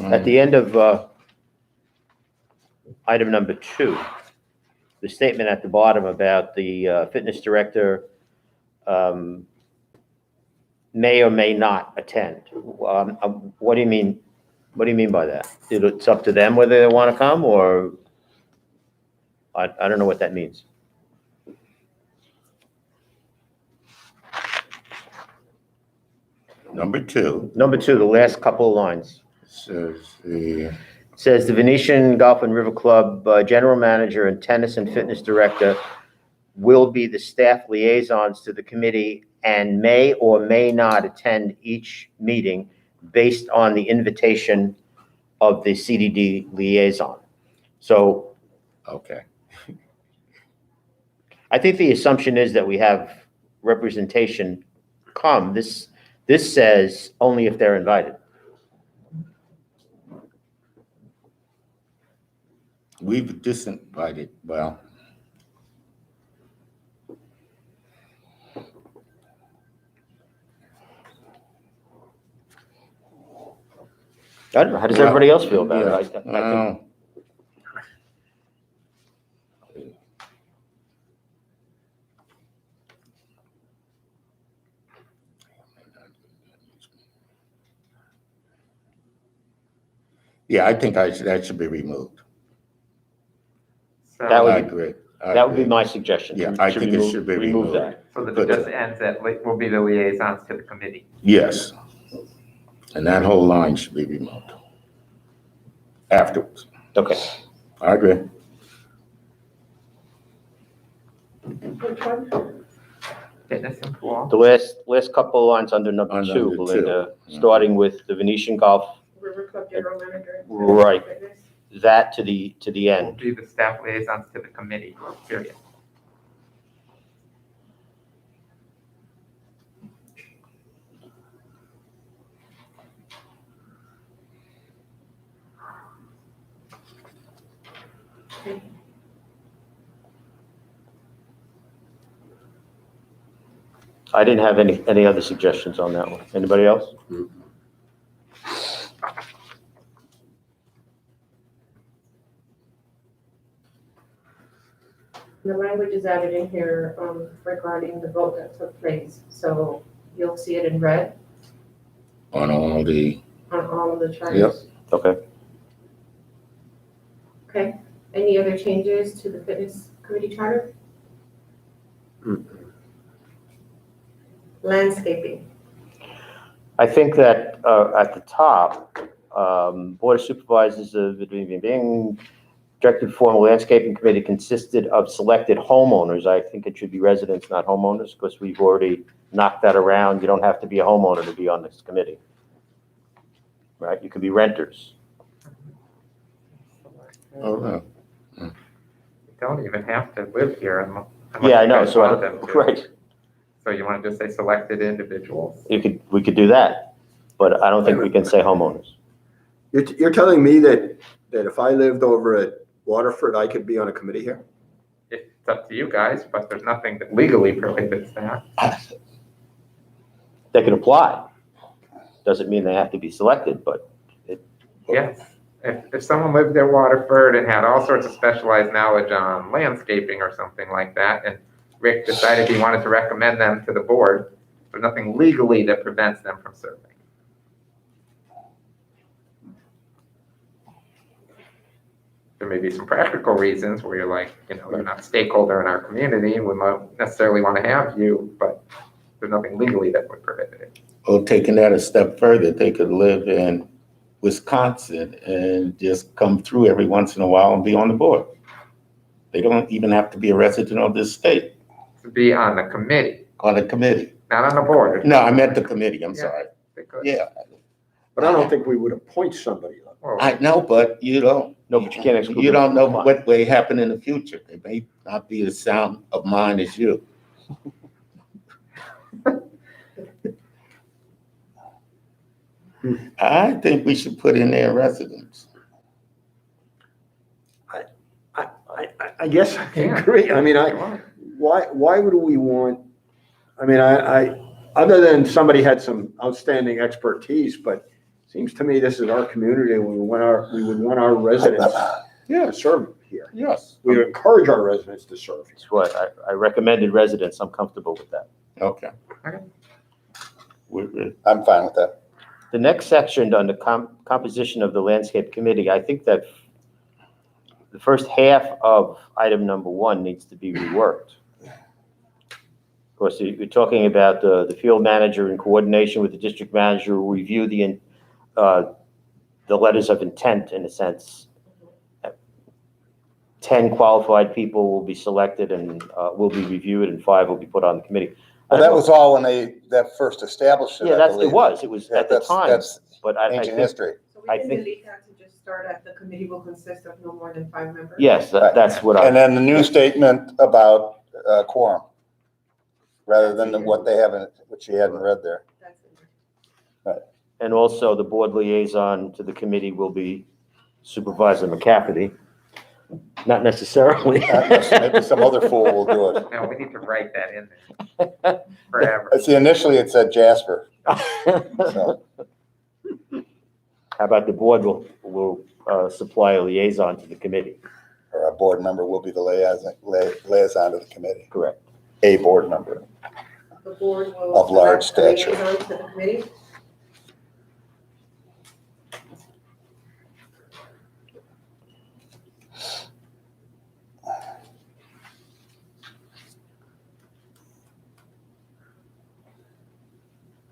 At the end of item number 2, the statement at the bottom about the fitness director may or may not attend. What do you mean? What do you mean by that? It's up to them whether they want to come, or I don't know what that means. Number 2 Number 2, the last couple of lines. says the, Says the Venetian Golf and River Club general manager and tennis and fitness director will be the staff liaisons to the committee and may or may not attend each meeting based on the invitation of the CDD liaison. So okay. I think the assumption is that we have representation come. This says only if they're invited. We've disinvited, well, I don't know. How does everybody else feel about it? I think yeah, I think that should be removed. So, That would I be- agree. That would be my suggestion. Yeah, I think it should be remove removed. that. so that it just ends at, will be the liaisons to the committee. Yes. And that whole line should be removed afterwards. Okay. I agree. Which one? Fitness and pool. The last couple of lines under number Under 2, number Belinda, 2. starting with the Venetian Golf, River Club General Manager. Right. Fitness. that to the Will end. be the staff liaisons to the committee, period. I didn't have any other suggestions on that one. Anybody else? The language is added in here regarding the vote that took place, so you'll see it in red On all the, on all of the charts. Okay. Okay, any other changes to the fitness committee charter? Landscaping, I think that at the top, Board of Supervisors of the being directed to form a landscaping committee consisted of selected homeowners. I think it should be residents, not homeowners, because we've already knocked that around. You don't have to be a homeowner to be on this committee. Right? You could be renters. oh, no. You don't even have to live here unless Yeah, I you know, guys so I want them don't, to. right. So you want to just say selected individuals? We could do that, but I don't think we can say homeowners. You're telling me that if I lived over at Waterford, I could be on a committee here? It's up to you guys, but there's nothing that legally prohibits that. They can apply. Doesn't mean they have to be selected, but Yes. If someone lived in Waterford and had all sorts of specialized knowledge on landscaping or something like that, and Rick decided he wanted to recommend them to the board, there's nothing legally that prevents them from serving. There may be some practical reasons where you're like, you're not a stakeholder in our community, we don't necessarily want to have you, but there's nothing legally that would prohibit it. Or taking that a step further, they could live in Wisconsin and just come through every once in a while and be on the board. They don't even have to be a resident of this state, To be on the committee, on the committee. not on the board. No, I meant the committee, I'm Yeah. sorry. They could. Yeah, But I don't think we would appoint somebody. Well, I know, but you don't. no, but you can't exclude. You don't know them. what may happen in the future. They may not be as sound of mind as you. I think we should put in there residents. I guess I Yeah. agree. I mean, why would we want, I mean, other than somebody had some outstanding expertise, but Seems to me this is our community and we would want our residents, yeah, to serve here. Yes. We would encourage our residents to serve here. It's what I recommended residents. I'm comfortable with that. Okay. Okay. I'm fine with that. The next section on the composition of the landscape committee, I think that the first half of item number 1 needs to be reworked. Of course, you're talking about the field manager in coordination with the district manager will review the letters of intent, in a sense. 10 qualified people will be selected and will be reviewed, and 5 will be put on the committee. Well, that was all when that first established it, Yeah, I it believe. was Yeah, at the time, That's but I ancient think, history. So we I can think- delete that to just start at the committee will consist of no more than 5 members? yes, that's what And I, then the new statement about quorum, rather than what they haven't, what you hadn't read there. That's in there. and also the board liaison to the committee will be Supervisor McCafferty. Not necessarily. Maybe some other fool will do it. No, we need to write that in there forever. See, initially it said Jasper, so. How about the board will supply a liaison to the committee? Or a board member will be the liaison to the committee, Correct. a board member. The board will. Of large select a stature. liaison to the committee.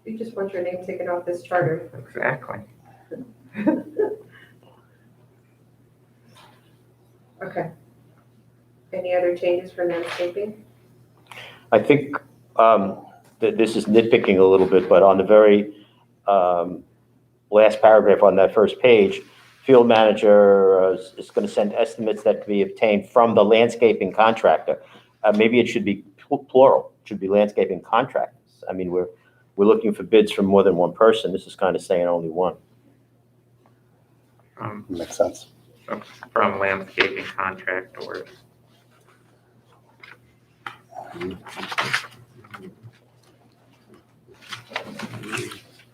You just want your name taken off this charter. Exactly. Okay. Any other changes for landscaping? I think that this is nitpicking a little bit, but on the very last paragraph on that first page, field manager is going to send estimates that can be obtained from the landscaping contractor. Maybe it should be plural, it should be landscaping contractors. I mean, we're looking for bids from more than one person. This is kind of saying only one. Makes sense. From landscaping contractors.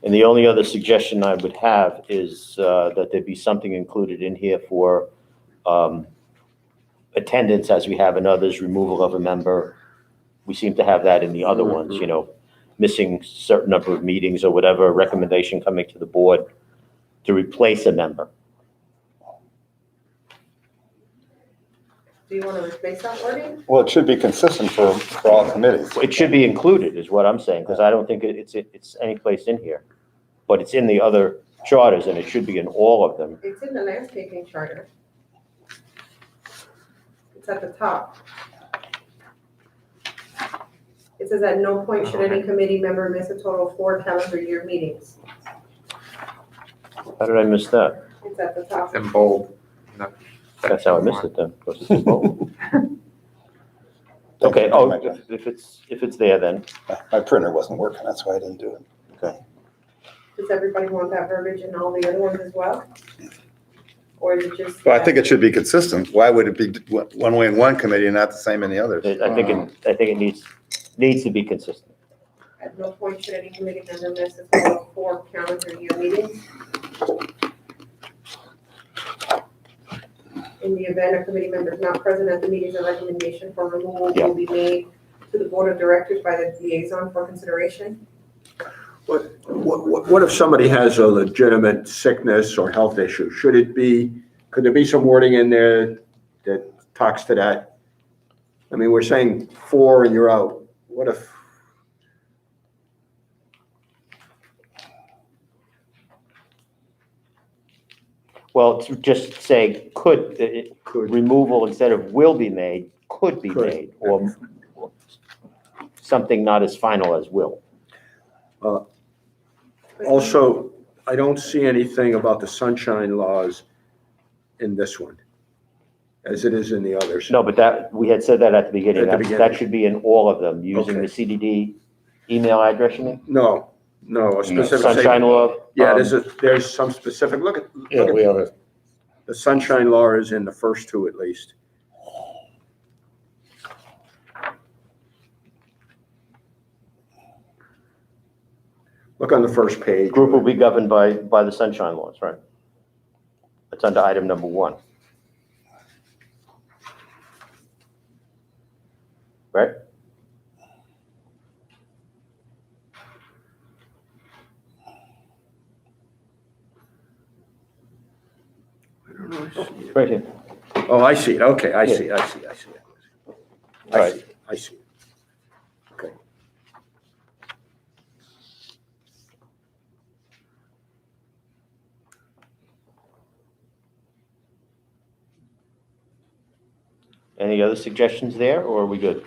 And the only other suggestion I would have is that there be something included in here for attendance, as we have in others, removal of a member. We seem to have that in the other ones, you know, missing certain number of meetings or whatever, recommendation coming to the board to replace a member. Do you want to replace that wording? Well, it should be consistent for all committees. It should be included, is what I'm saying, because I don't think it's any place in here. But it's in the other charters, and it should be in all of them. It's in the landscaping charter. It's at the top. It says at no point should any committee member miss a total of 4 calendar year meetings. How did I miss that? It's at the top. It's in bold. No, That's how I missed it then, because it's bold. Okay, oh, if it's there then. My printer wasn't working, that's why I didn't do it. Does everybody want that verbiage in all the other ones as well? Or is it just? Well, I think it should be consistent. Why would it be one way in one committee and not the same in the others? I think it needs to be consistent. At no point should any committee member miss a total of 4 calendar year meetings. In the event a committee member is not present at the meetings, a recommendation for removal Yeah. will be made to the board of directors by the liaison for consideration. What if somebody has a legitimate sickness or health issue? Could there be some wording in there that talks to that? I mean, we're saying 4 and you're out. What if? Well, to just say removal instead of will be made, could be Could. made, or something not as final as will. Also, I don't see anything about the sunshine laws in this one, as it is in the others. No, but we had said that at the beginning. At the That beginning. should be in all of them, using the Okay. CDD email address, you mean? No, a specific. Sunshine law? Yeah, there's some specific, look Yeah, at, we have a, the sunshine law is in the first 2 at least. Look on the first page. Group will be governed by the sunshine laws, right? That's under item number 1. Right? I don't know, I see it. Right here. Oh, I see it. Okay, I see, I see, I see. I Right. see, I see. Okay. Any other suggestions there, or are we good?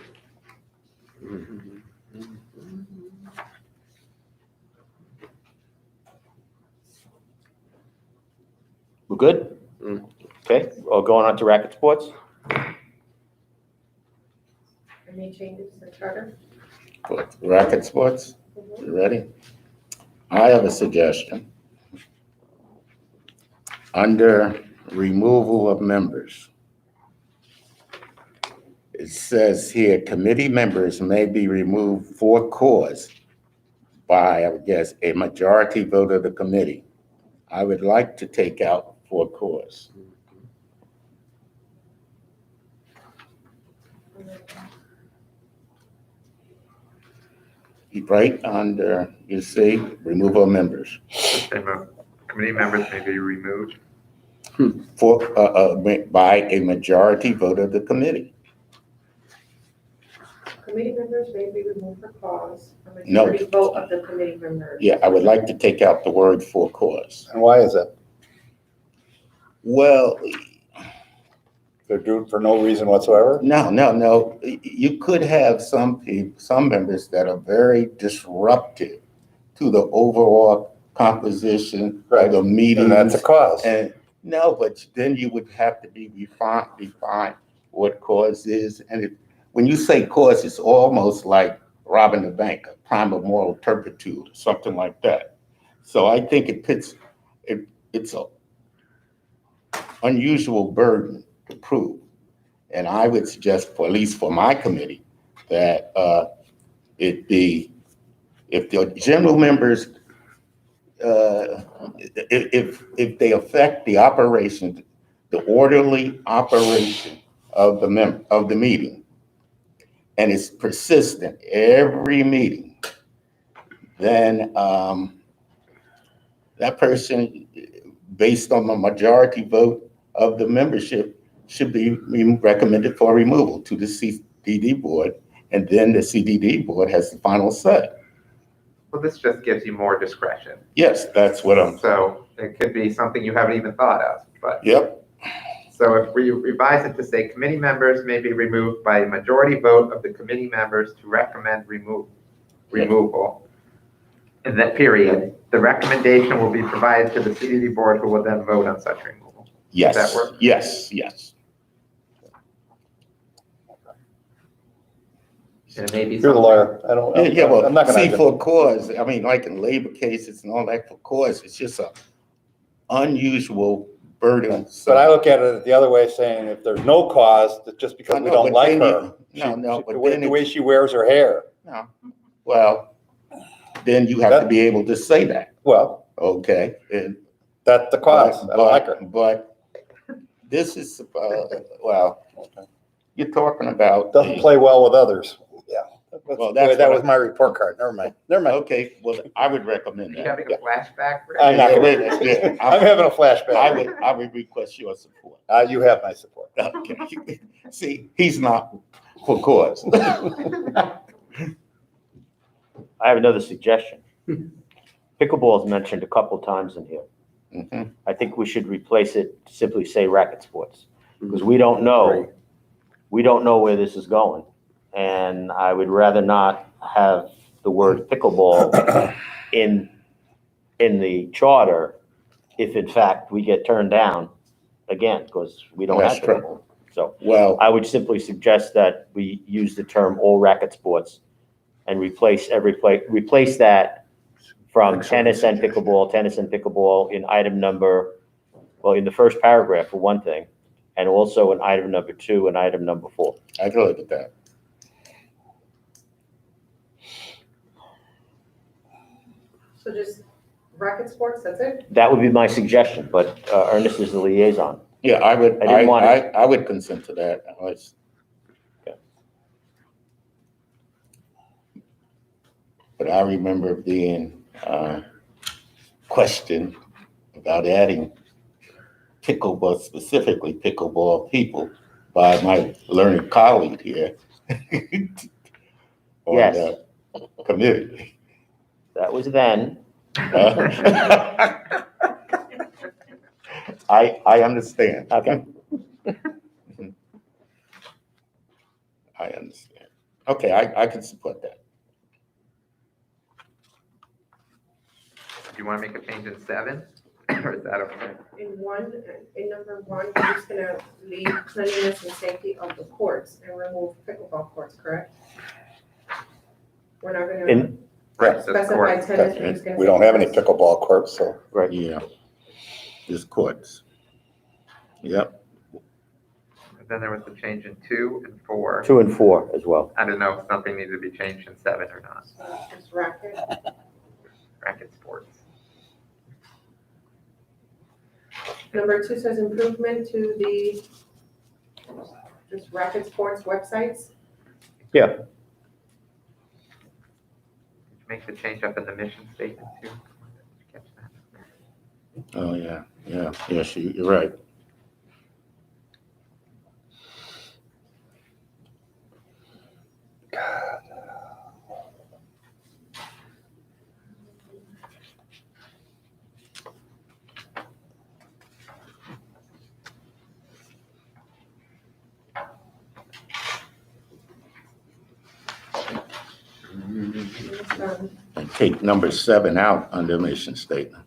We're good? Mm. Okay, going on to racket sports? Any changes to the charter? What, racket sports, you ready? I have a suggestion. Under removal of members, it says here, committee members may be removed for cause by, I guess, a majority vote of the committee. I would like to take out for cause. Right under, you see, removal of members. Committee members may be removed. For, by a majority vote of the committee. Committee members may be removed for cause. A No. majority vote of the committee members. Yeah, I would like to take out the word for cause. And why is that? Well, They're due for no reason whatsoever? no. You could have some people, some members that are very disruptive to the overall composition of the meetings. And that's a cause. And no, but then you would have to be define what cause is. And when you say cause, it's almost like robbing the bank, a crime of moral turpitude, or something like that. So I think it's a unusual burden to prove. And I would suggest, for at least for my committee, that it be, if the general members, if they affect the operation, the orderly operation of the meeting, and it's persistent every meeting, then that person, based on the majority vote of the membership, should be recommended for removal to the CDD board, and then the CDD board has the final say. Well, this just gives you more discretion. Yes, that's what I'm, So it could be something you haven't even thought of, but. yep, So if we revise it to say committee members may be removed by a majority vote of the committee members to recommend removal. In that period, the recommendation will be provided to the CDD board, who will then vote on such removal. yes, Does that work? yes. And it may be. You're the lawyer. I don't. Yeah, well, I'm not gonna see, argue. for cause, I mean, like in labor cases and all that, for cause, it's just a unusual burden. But I look at it the other way, saying if there's no cause, that just because we No, don't but like then her. but The then way she wears her hair. No, well, then you have to be able to say that, Well, okay? And that's the cause. I don't like her. But this is, well, you're talking about. Doesn't play well with others. Yeah. Well, that's That what was my report card. Never mind. Never mind. Okay, well, I would recommend Are you that. having a flashback? Rick? I'm not Yeah, gonna. yeah, I'm having a flashback. I would request your support. You have my support. Okay. See, he's not for cause. I have another suggestion. Pickleball is mentioned a couple times in here. Mhm. I think we should replace it, simply say racket sports, because we don't know where this is going. And I would rather not have the word pickleball in the charter if in fact we get turned down again, because we don't have That's true. pickleball. So Well, I would simply suggest that we use the term all racket sports and replace that from Excellent tennis and suggestion. pickleball in item number, well, in the first paragraph for one thing, and also in item number 2 and item number 4. I can look at that. So just racket sports, that's it? That would be my suggestion, but Ernest is the liaison. Yeah, I would, I didn't want it. I would consent to that. But I remember being questioned about adding pickleball, specifically pickleball people, by my learned colleague here on Yes. the committee. That was then. I understand. Okay. I understand. Okay, I can support that. Do you want to make a change in 7? Or is that okay? In number 1, we're just gonna leave cleanliness and safety of the courts and remove pickleball courts, correct? We're not gonna In, Right, so the specify court- tennis, we're just gonna. We don't have any pickleball courts, so. right. Yeah. Just courts. Yep. Then there was the change in 2 and 4. 2 and 4 as well. I don't know if something needed to be changed in 7 or not. Just racket. Racket sports. Number 2 says improvement to the just racket sports websites. Make the change up in the mission statement too. Catch that. Oh, yeah, yeah, yes, you're right. And take number 7 out under mission statement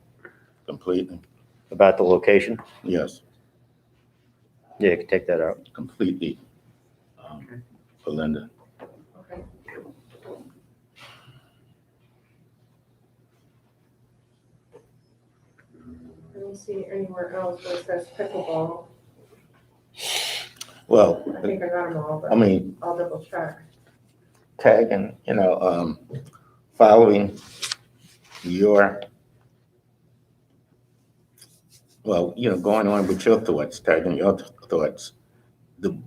completely. About the location. Yes, Yeah, you can take that out. completely. Belinda. Okay. I don't see anywhere else where it says pickleball. Well, I think I got them all, I but mean, I'll double check. tagging, following your, well, going on with your thoughts, tagging your thoughts. The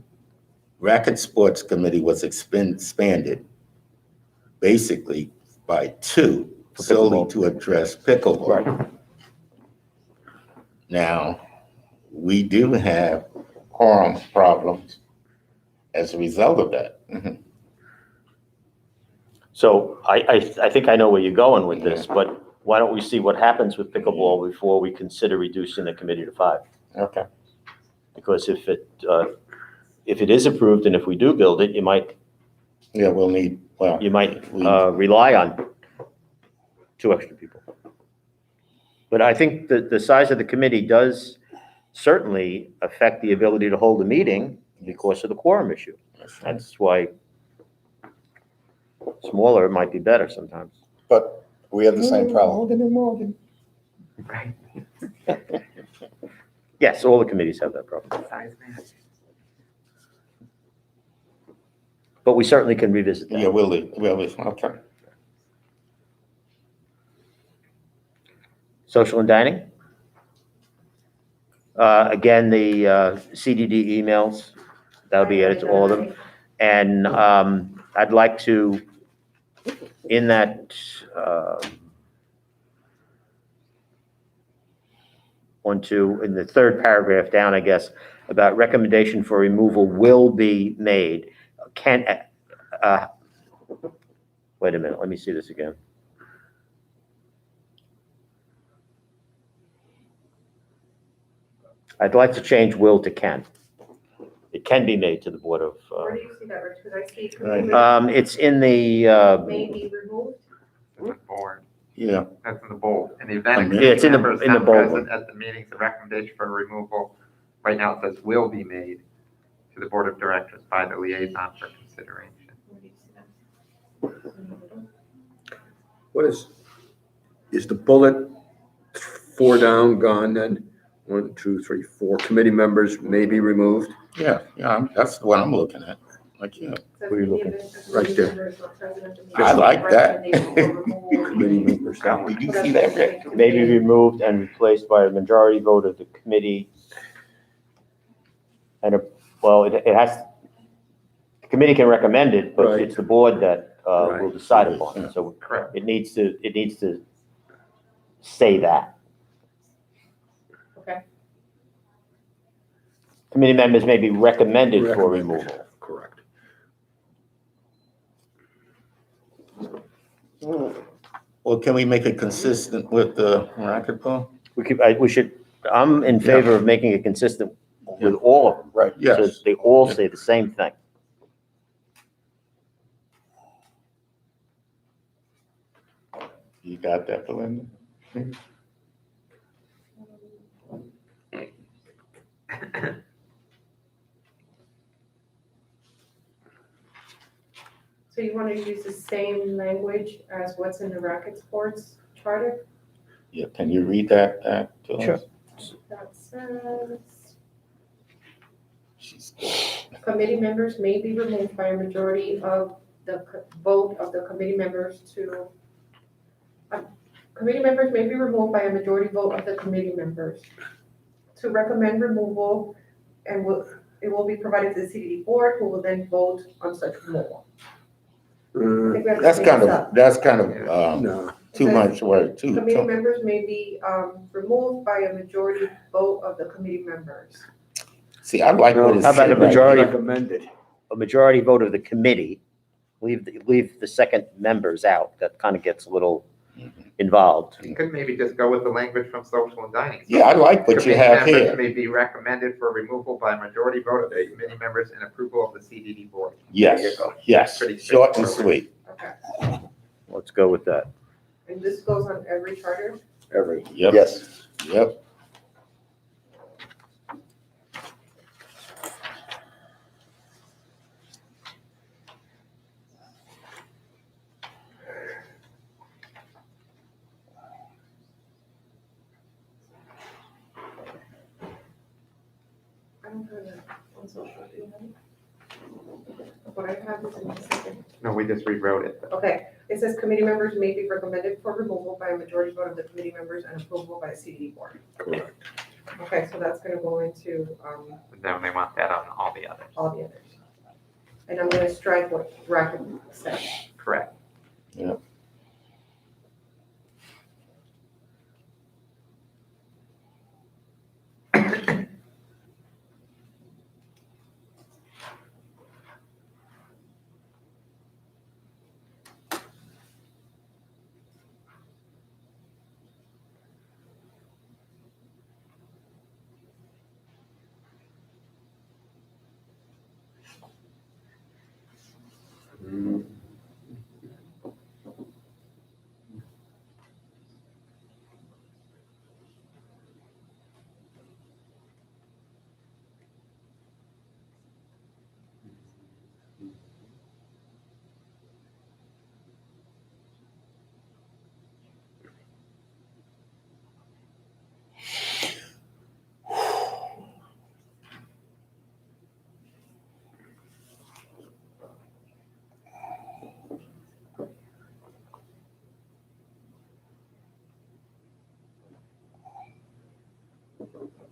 Racket Sports Committee was expanded basically by 2 For solely pickleball. to address pickleball. Right. Now, we do have quorum problems as a result of that. So I think I know where you're going with this, but why don't we see what happens with pickleball before we consider reducing the committee to 5? Okay. Because if it is approved and if we do build it, you might Yeah, we'll need, well, rely on 2 extra people. But I think that the size of the committee does certainly affect the ability to hold a meeting because of the quorum issue. That's why smaller might be better sometimes. But we have the same problem. Right. Yes, all the committees have that problem. Size match. But we certainly can revisit yeah, that. we'll leave, okay. Social and dining? Again, the CDD emails, that'll be it, it's all of them. And I'd like to, in that, in the 3rd paragraph down, I guess, about recommendation for removal will be made. Wait a minute, let me see this again. I'd like to change will to can. It can be made to the Board of, Where do you see that, Rich? Because I see Right. it's in the, may be removed. In the board. Yeah, That's in the bold. In the event. Yeah, it's in the- members in the not bold present at the meetings, the recommendation for removal, right now it says will be made to the board of directors by the liaison for consideration. Where do you see that? What is the bullet 4 down gone then? 1, 2, 3, 4 committee members may be removed. yeah, that's the one I'm looking at. Like, yeah. Says Where you in the looking? event a Right committee there. member is not present at the meeting, I like that. recommendation for removal. Committee members, that one. Did you So see that's that, Rick? what May be removed and replaced by a majority vote of the committee. And, well, it has, the committee can recommend it, but Right. it's the board that will Right. decide upon it. So Correct. it needs to say that. Okay. Committee members may be recommended for Recommended. removal. Correct. Well, can we make it consistent with the racquetball? I'm in favor of making it consistent with all of them. Right. So Yes. they all say the same thing. You got that, Belinda? So you want to use the same language as what's in the racket sports charter? Yeah, can you read that to us? Sure. That says, She's- committee members may be removed by a majority of the vote of the committee members to, committee members may be removed by a majority vote of the committee members to recommend removal, and it will be provided to the CDD board, who will then vote on such removal. I think we have to That's clean kind this of, up. that's kind of, No, too much work, too. Committee members may be removed by a majority vote of the committee members. See, I like what No, it how about said a right majority? here. recommended. A majority vote of the committee, leave the second members out. That kind of gets a little involved. You could maybe just go with the language from social and dining. Yeah, I like what you Committee have members here. may be recommended for removal by a majority vote of the committee members and approval of the CDD board. There Yes, you go. yes, Pretty short and straightforward. sweet. Okay, Let's go with that. and this goes on every charter? Every. Yep. Yes. Yep. I don't have that on social, do you have it? What I have is in the second. No, we just rewrote it. Okay, it says committee members may be recommended for removal by a majority vote of the committee members and approval by the CDD board. Correct. Okay, so that's gonna go into, Then they want that on all the others. all the others. And I'm gonna strike what racket said. Correct.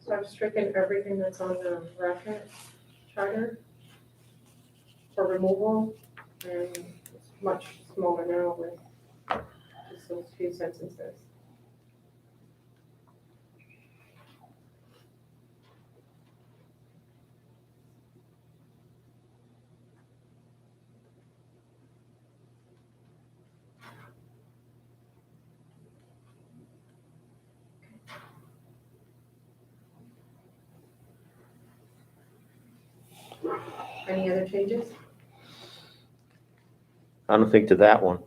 So I've stricken everything that's on the racket charter for removal, and it's much smaller now with just those few sentences. Any other changes? I don't think to that one.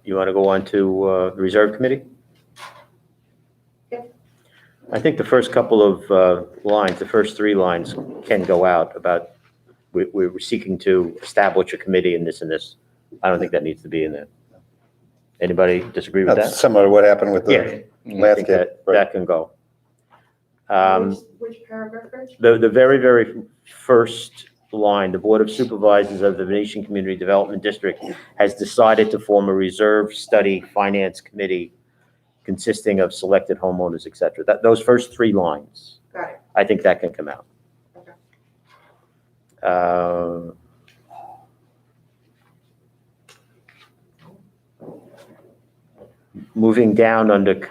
You want to go on to the Reserve Committee? Yeah. I think the first couple of lines, the first three lines can go out about, we're seeking to establish a committee and this and this. I don't think that needs to be in there. Anybody disagree with That's that? similar to what happened with Yeah. the I think landscape. that can go. Which paragraph, Rich? The very, very first line, the Board of Supervisors of the Venetian Community Development District has decided to form a reserve study finance committee consisting of selected homeowners, et cetera. Those first three lines, Got it. I think that can come out. Okay. Moving down under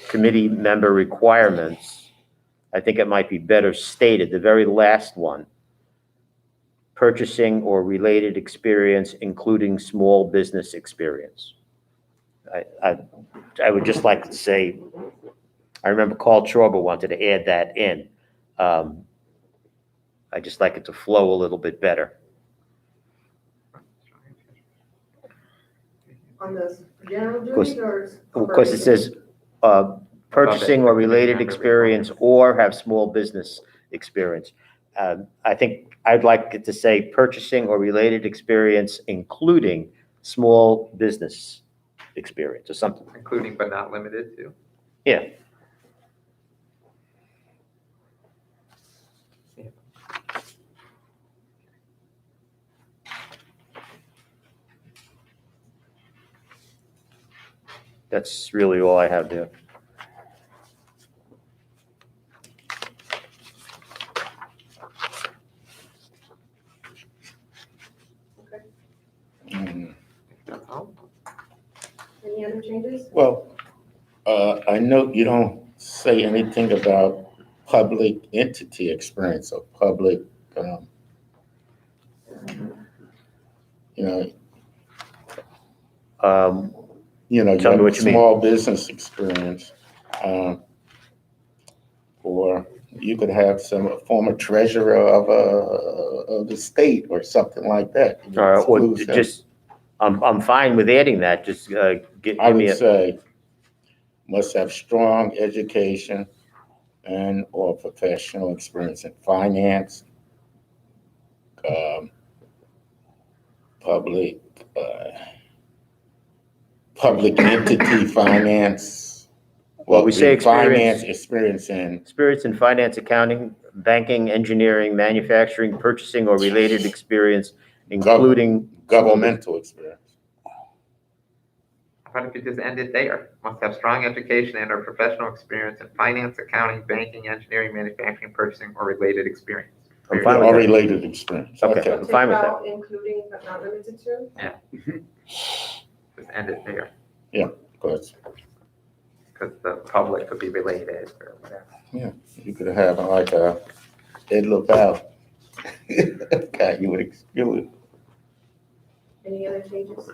committee member requirements, I think it might be better stated, the very last one, purchasing or related experience, including small business experience. I would just like to say, I remember Carl Schrober wanted to add that in. I just like it to flow a little bit better. On the general duties or? Because it says, purchasing or related experience or have small business experience. I think I'd like it to say purchasing or related experience, including small business experience or something. Including but not limited to. Yeah. That's really all I have there. Mm. That's all. Any other changes? Well, I know you don't say anything about public entity experience or public, you know, you Tell me have what you mean. small business experience. Or you could have some former treasurer of the state or something like that. Or Excludes them. just, I'm fine with adding that, just give I me would a, say must have strong education and or professional experience in finance, public entity finance. Well, we say finance experience in experience in finance, accounting, banking, engineering, manufacturing, purchasing, or related experience, including governmental experience. How about if you just end it there? Must have strong education and or professional experience in finance, accounting, banking, engineering, manufacturing, purchasing, or related experience. I'm fine with Or that. related experience. Okay. So I'm take fine with that. out including but not limited to? Just end it there, Because because the public could be related or whatever. you could have like a Ed LaValle. God, you would. Any other changes?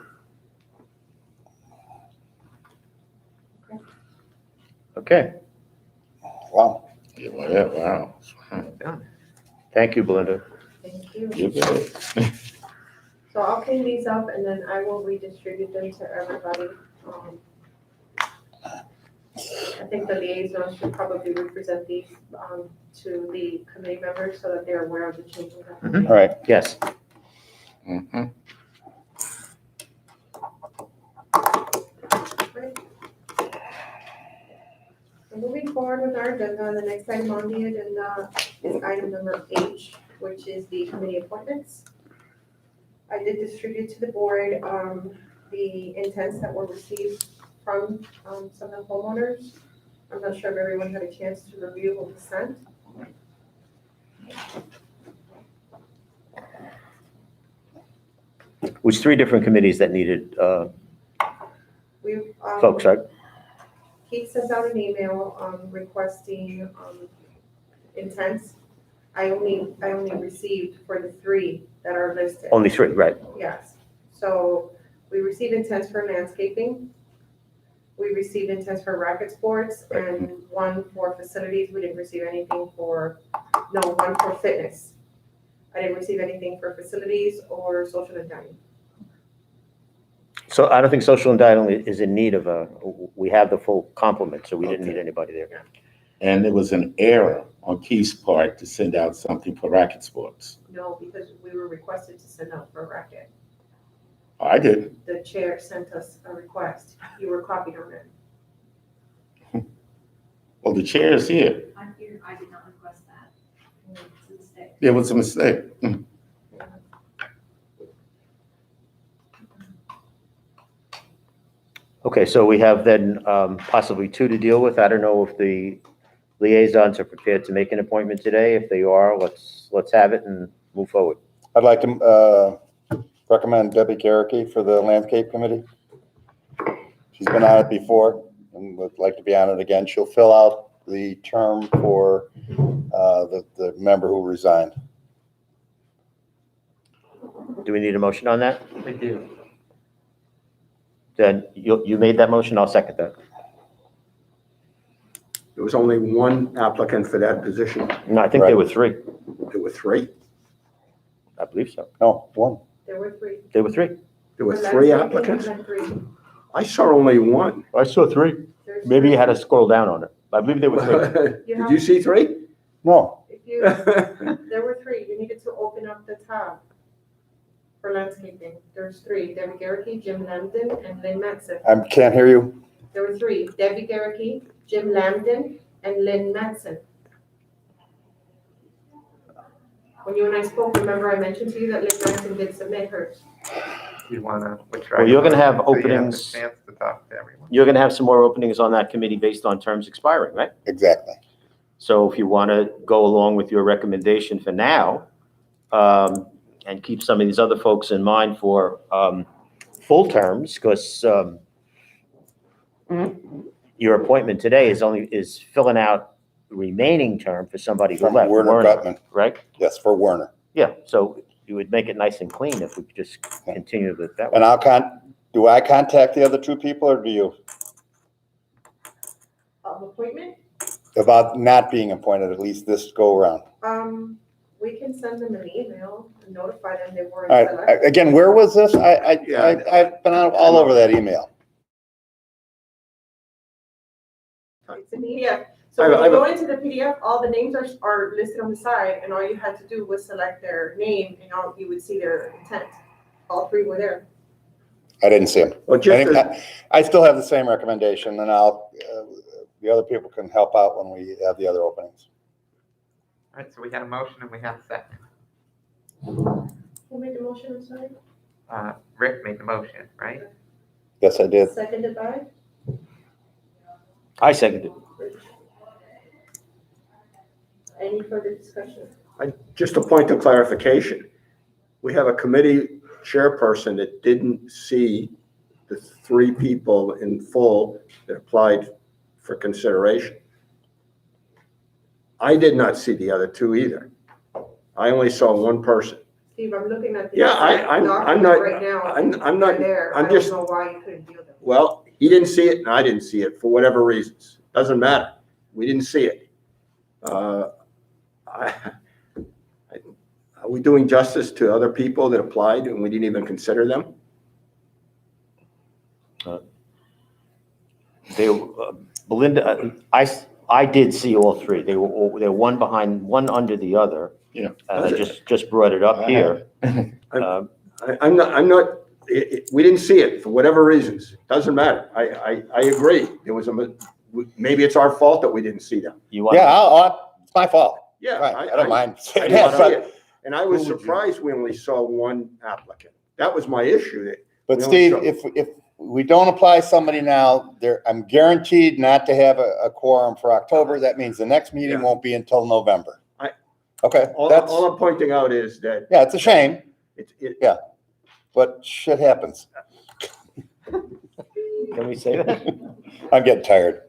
Okay, Wow. Yeah, wow. Done. thank you, Belinda. Thank you. You're good. So I'll clean these up and then I will redistribute them to everybody. I think the liaison should probably represent these, to the committee members so that they're aware of the changes. All right, yes. Mhm. So moving forward with our agenda, the next item on the agenda is item number H, which is the committee appointments. I did distribute to the board, the intents that were received from, some of the homeowners. I'm not sure if everyone had a chance to review what was sent. It was three different committees that needed We, folks, right? Keith sent out an email, requesting, intents. I only received for the three that are listed. Only three, right? Yes, so we received intents for landscaping. We received intents for racket sports and one for facilities. We didn't receive anything for, no, one for fitness. I didn't receive anything for facilities or social and dining. So I don't think social and dining is in need of we have the full complement, so we didn't need anybody there. And there was an error on Keith's part to send out something for racket sports. No, because we were requested to send out for racket. I didn't. The chair sent us a request. You were copied on it. Well, the chair is here. I'm here. I did not request that. It's a mistake. It was a mistake. Okay, so we have then possibly two to deal with. I don't know if the liaisons are prepared to make an appointment today. If they are, let's have it and move forward. I'd like to recommend Debbie Garricky for the landscape committee. She's been on it before and would like to be on it again. She'll fill out the term for the member who resigned. Do we need a motion on that? We do. Then you made that motion, I'll second that. There was only one applicant for that position. No, I think there were three. There were three. I believe so. No, one. There were three. There were three. There were For three landscaping, applicants. we had three. I saw only one. I saw three. There's Maybe you had to three. scroll down on it. I believe there were three. Did you see three? No, If you, there were three, you needed to open up the tab for landscaping. There's three, Debbie Garricky, Jim Lambden, and Lynn Matson. I can't hear you. There were three, Debbie Garricky, Jim Lambden, and Lynn Matson. When you and I spoke, remember I mentioned to you that Lynn Matson did submit hers. You wanna, which. Well, you're gonna have so you the openings. Chance to talk to everyone. You're gonna have some more openings on that committee based on terms expiring, right? Exactly. So if you want to go along with your recommendation for now, and keep some of these other folks in mind for full terms, because your appointment today is filling out the remaining term for somebody who From left, Werner Gutman. right? Yes, for Werner. Yeah, so you would make it nice and clean if we could just continue with that one. And do I contact the other two people or do you? Appointment, About not being appointed, at least this go around. we can send them an email and notify them they weren't All right, selected. again, where was this? Yeah. I've been all over that email. It's an PDF. So I when you have a- go into the PDF, all the names are listed on the side, and all you had to do was select their name, and all you would see their intent. All three were there. I didn't see him. Well, just as, I still have the same recommendation and the other people can help out when we have the other openings. All right, so we had a motion and we have a second. Who made the motion, I'm sorry? Rick made the motion, right? Yes, I did. Seconded by? I seconded. Rich. Any further discussion? just a point of clarification. We have a committee chairperson that didn't see the three people in full that applied for consideration. I did not see the other two either. I only saw one person. Steve, I'm looking at the Yeah, exact I'm document not- right now. I'm not, They're there. I'm I just, don't know why you couldn't view them. well, he didn't see it and I didn't see it for whatever reasons. Doesn't matter. We didn't see it. Are we doing justice to other people that applied and we didn't even consider them? Belinda, I did see all three. They were one behind, one under the other. Yeah. And I just brought it up here. I'm not, we didn't see it for whatever reasons. Doesn't matter. I agree. There was maybe it's our fault that we didn't see them. You want? Yeah, it's my fault. Yeah. Right, I don't mind I saying didn't that, see but, it. And I was Who would you- surprised we only saw one applicant. That was my issue. but We Steve, only if we don't apply somebody now, I'm guaranteed not to have a quorum for October. That means the next meeting Yeah. won't be until November. I- Okay, All that's, I'm pointing out is that yeah, it's a shame, it, but shit happens. Can we say that? I'm getting tired.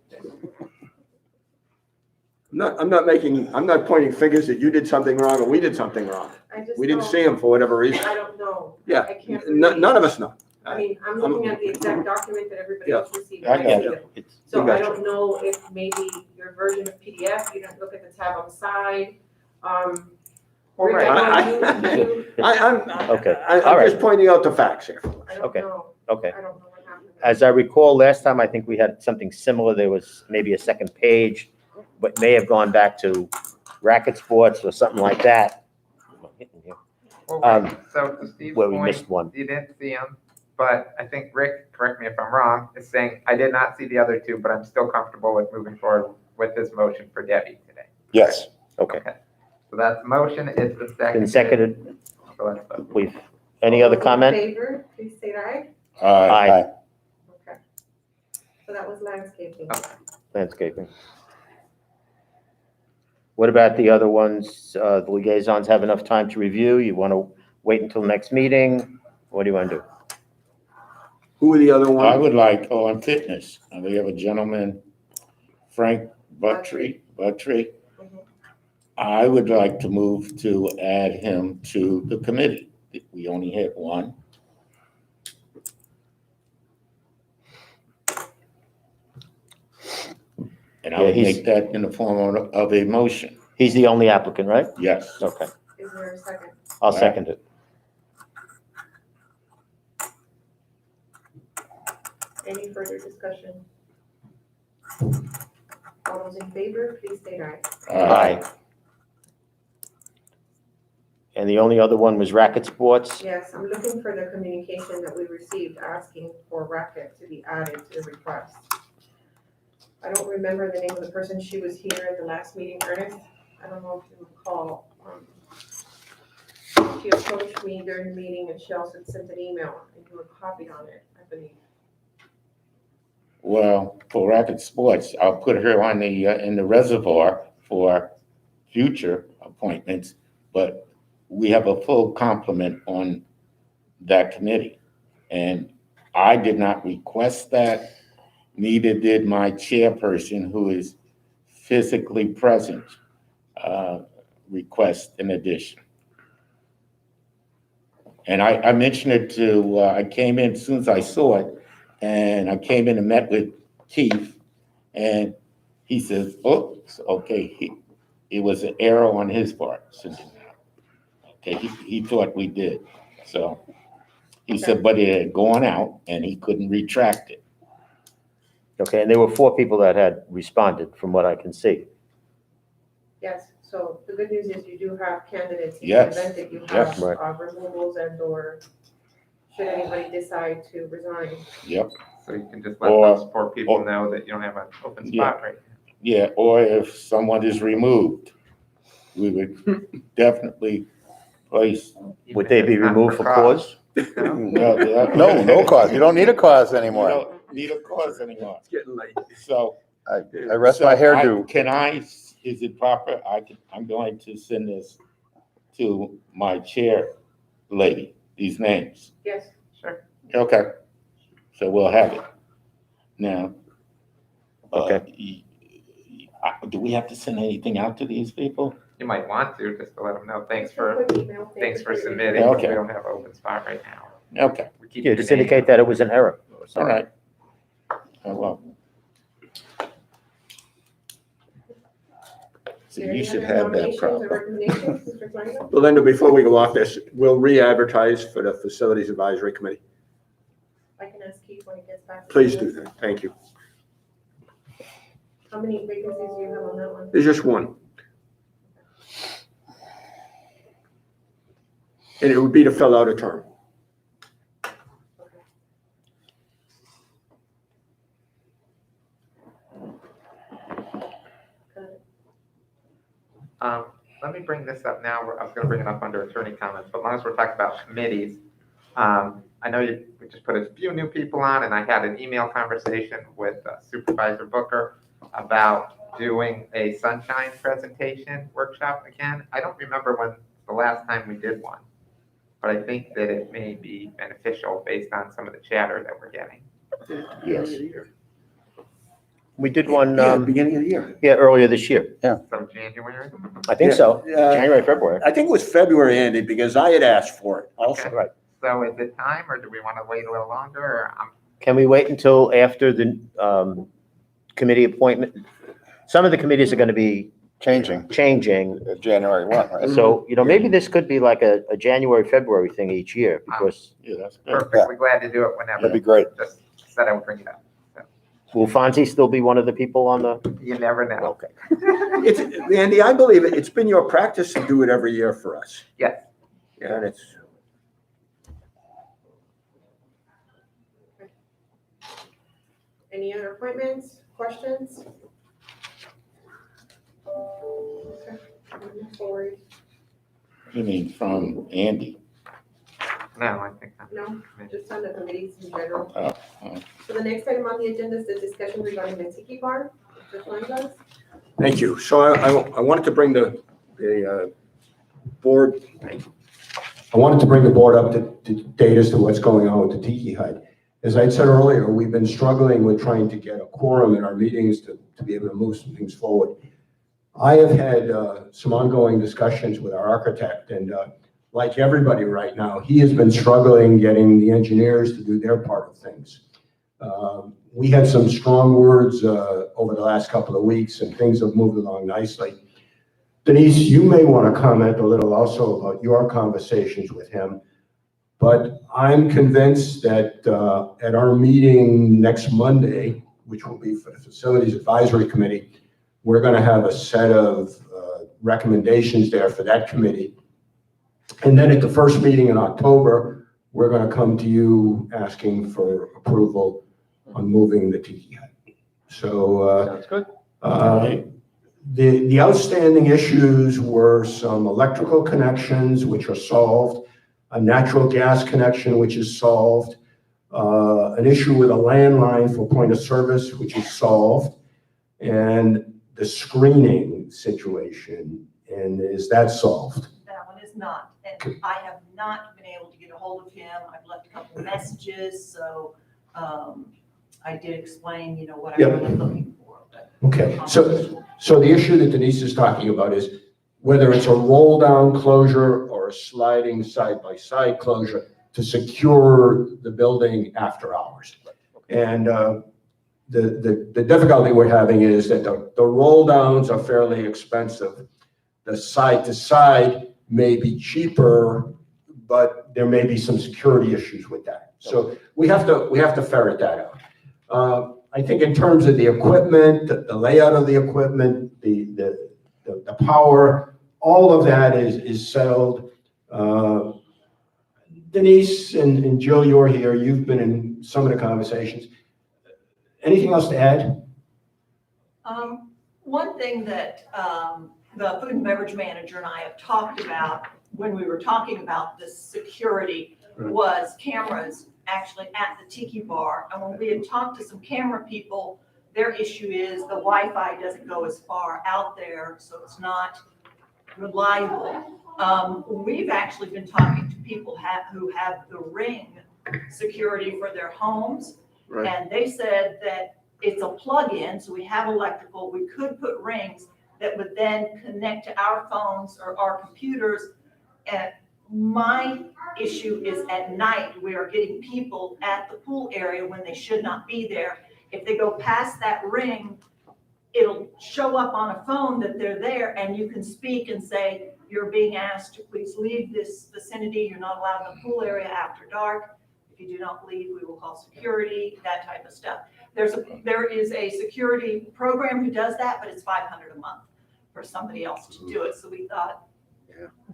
I'm not pointing fingers that you did something wrong or we did something wrong. I just We didn't don't- see them for whatever reason. I don't know. Yeah, I can't. none of us know. I mean, I'm looking at the exact document that everybody Yeah. else received. I I got don't see you. it. It's- So We I got don't know if maybe your version of PDF, you didn't look at the tab on the side. Well, Rick, right. I know you- Okay, I'm all right. just pointing out the facts here. I don't Okay. know. Okay. I don't know what happened. As I recall, last time, I think we had something similar. There was maybe a second page, but may have gone back to racket sports or something like that. Well, Um, right. So to Steve's Where we point, missed one. you didn't see him, but I think Rick, correct me if I'm wrong, is saying, I did not see the other two, but I'm still comfortable with moving forward with this motion for Debbie today. Yes. Okay, So that's motion, is the second. been seconded. So let's vote. We've, any other All those comment? In favor, please state aye. Aye. Okay. So that was landscaping. Okay. Landscaping. What about the other ones? The liaisons have enough time to review? You want to wait until next meeting? What do you want to do? Who are the other I ones? would like, on fitness, we have a gentleman, Frank Buttry. Mhm. I would like to move to add him to the committee. We only had one. And I Yeah, would he's- make that in the form of a motion. He's the only applicant, right? Yes. Okay, Is there a second? I'll second it. Any further discussion? All those in favor, please state aye. Aye. And the only other one was racket sports? Yes, I'm looking for the communication that we received asking for racket to be added to the request. I don't remember the name of the person. She was here at the last meeting, Ernest. I don't know if you recall. She approached me during the meeting and she also sent an email and you were copied on it, I believe. Well, for racket sports, I'll put her on the, in the reservoir for future appointments, but we have a full complement on that committee. And I did not request that, neither did my chairperson, who is physically present, request an addition. And I mentioned it to, I came in as soon as I saw it, and I came in and met with Keith, and he says, oops, okay, it was an error on his part, sending that. Okay, he thought we did, so he said, but it had gone out and he couldn't retract it. Okay, and there were 4 people that had responded, from what I can see. Yes, so the good news is you do have candidates in the Yes, event that you yes. have Right. removals and or should anybody decide to resign. Yep, So you can just let Or- those 4 people know that you don't have an open spot right now. yeah, or if someone is removed, we would definitely place. Would they be Even if it's not removed for cause? No? No cause. You don't need a cause You anymore. don't need a cause anymore, It's getting late. so. I rest my hairdo. Can I, is it proper, I'm going to send this to my chair lady, these names. Yes, Sure. Okay, so we'll have it. Now. Okay. Do we have to send anything out to these people? You might want to, just to let them know, thanks Just a for, quick email. Thank thanks you for your submitting, input. but we Okay. don't have an open spot right now. Okay, We keep Yeah, your just name. indicate that it was an error. all right. Well. So Are there you any should other have that nominations or problem. recommendations, Mr. Flanagan? Belinda, before we go off this, we'll re-advertise for the Facilities Advisory Committee. I can ask Keith when he gets back. Please do that. Thank you. How many vacancies do you have on that one? There's just one. And it would be to fill out a term. Got it. Let me bring this up now. I was gonna bring it up under attorney comments, but as long as we're talking about committees, I know we just put a few new people on, and I had an email conversation with Supervisor Booker about doing a sunshine presentation workshop again. I don't remember when the last time we did one, but I think that it may be beneficial based on some of the chatter that we're getting. Yes. We did one, Beginning of the year. yeah, earlier this year. So January? I think so, Yeah. January, February. I think it was February, Andy, because I had asked for it also. Okay. Right. So is it time, or do we want to wait a little longer, or Can we wait until after the committee appointment? Some of the committees are going to be Changing changing. January 1, right? So, maybe this could be like a January, February thing each year because Yeah, that's good. perfectly glad to do it whenever? That'd be great. Just said I would bring it up. will Fonzie still be one of the people on the? You never know. Okay. It's, Andy, I believe it's been your practice to do it every year for us. Yes. Yeah, and it's, Any other appointments, questions? Sorry, You mean from Andy? No, I think not. no, just on the committees in general. Oh. So the next item on the agenda is the discussion regarding the tiki bar. Mr. Flannery. Thank you. So I wanted to bring the board, I wanted to bring the board up to date as to what's going on with the Tiki Hut. As I said earlier, we've been struggling with trying to get a quorum in our meetings to be able to move some things forward. I have had some ongoing discussions with our architect, and like everybody right now, he has been struggling getting the engineers to do their part of things. We had some strong words over the last couple of weeks, and things have moved along nicely. Denise, you may want to comment a little also about your conversations with him, but I'm convinced that at our meeting next Monday, which will be for the Facilities Advisory Committee, we're going to have a set of recommendations there for that committee. And then at the first meeting in October, we're going to come to you asking for approval on moving the Tiki Hut. So Sounds good. the outstanding issues were some electrical connections, which are solved, a natural gas connection, which is solved, an issue with a landline for point of service, which is solved, and the screening situation, and is that solved? That one is not, and I have not been able to get a hold of him. I've left a couple of messages, so I did explain, what I'm Yep. really looking for. But Okay, so the issue that Denise is talking about is whether it's a roll-down closure or a sliding side-by-side closure to secure the building after hours. And the difficulty we're having is that the roll-downs are fairly expensive. The side-to-side may be cheaper, but there may be some security issues with that. So we have to ferret that out. I think in terms of the equipment, the layout of the equipment, the power, all of that is settled. Denise and Jill, you're here. You've been in some of the conversations. Anything else to add? One thing that the food and beverage manager and I have talked about when we were talking about this security was cameras actually at the Tiki Bar. And when we had talked to some camera people, their issue is the Wi-Fi doesn't go as far out there, so it's not reliable. We've actually been talking to people who have the Ring security for their homes. Right. And they said that it's a plug-in, so we have electrical. We could put rings that would then connect to our phones or our computers. And my issue is at night, we are getting people at the pool area when they should not be there. If they go past that ring, it'll show up on a phone that they're there, and you can speak and say, you're being asked to please leave this vicinity. You're not allowed in the pool area after dark. If you do not leave, we will call security, that type of stuff. There is a security program who does that, but it's $500 a month for somebody else to do it. So we thought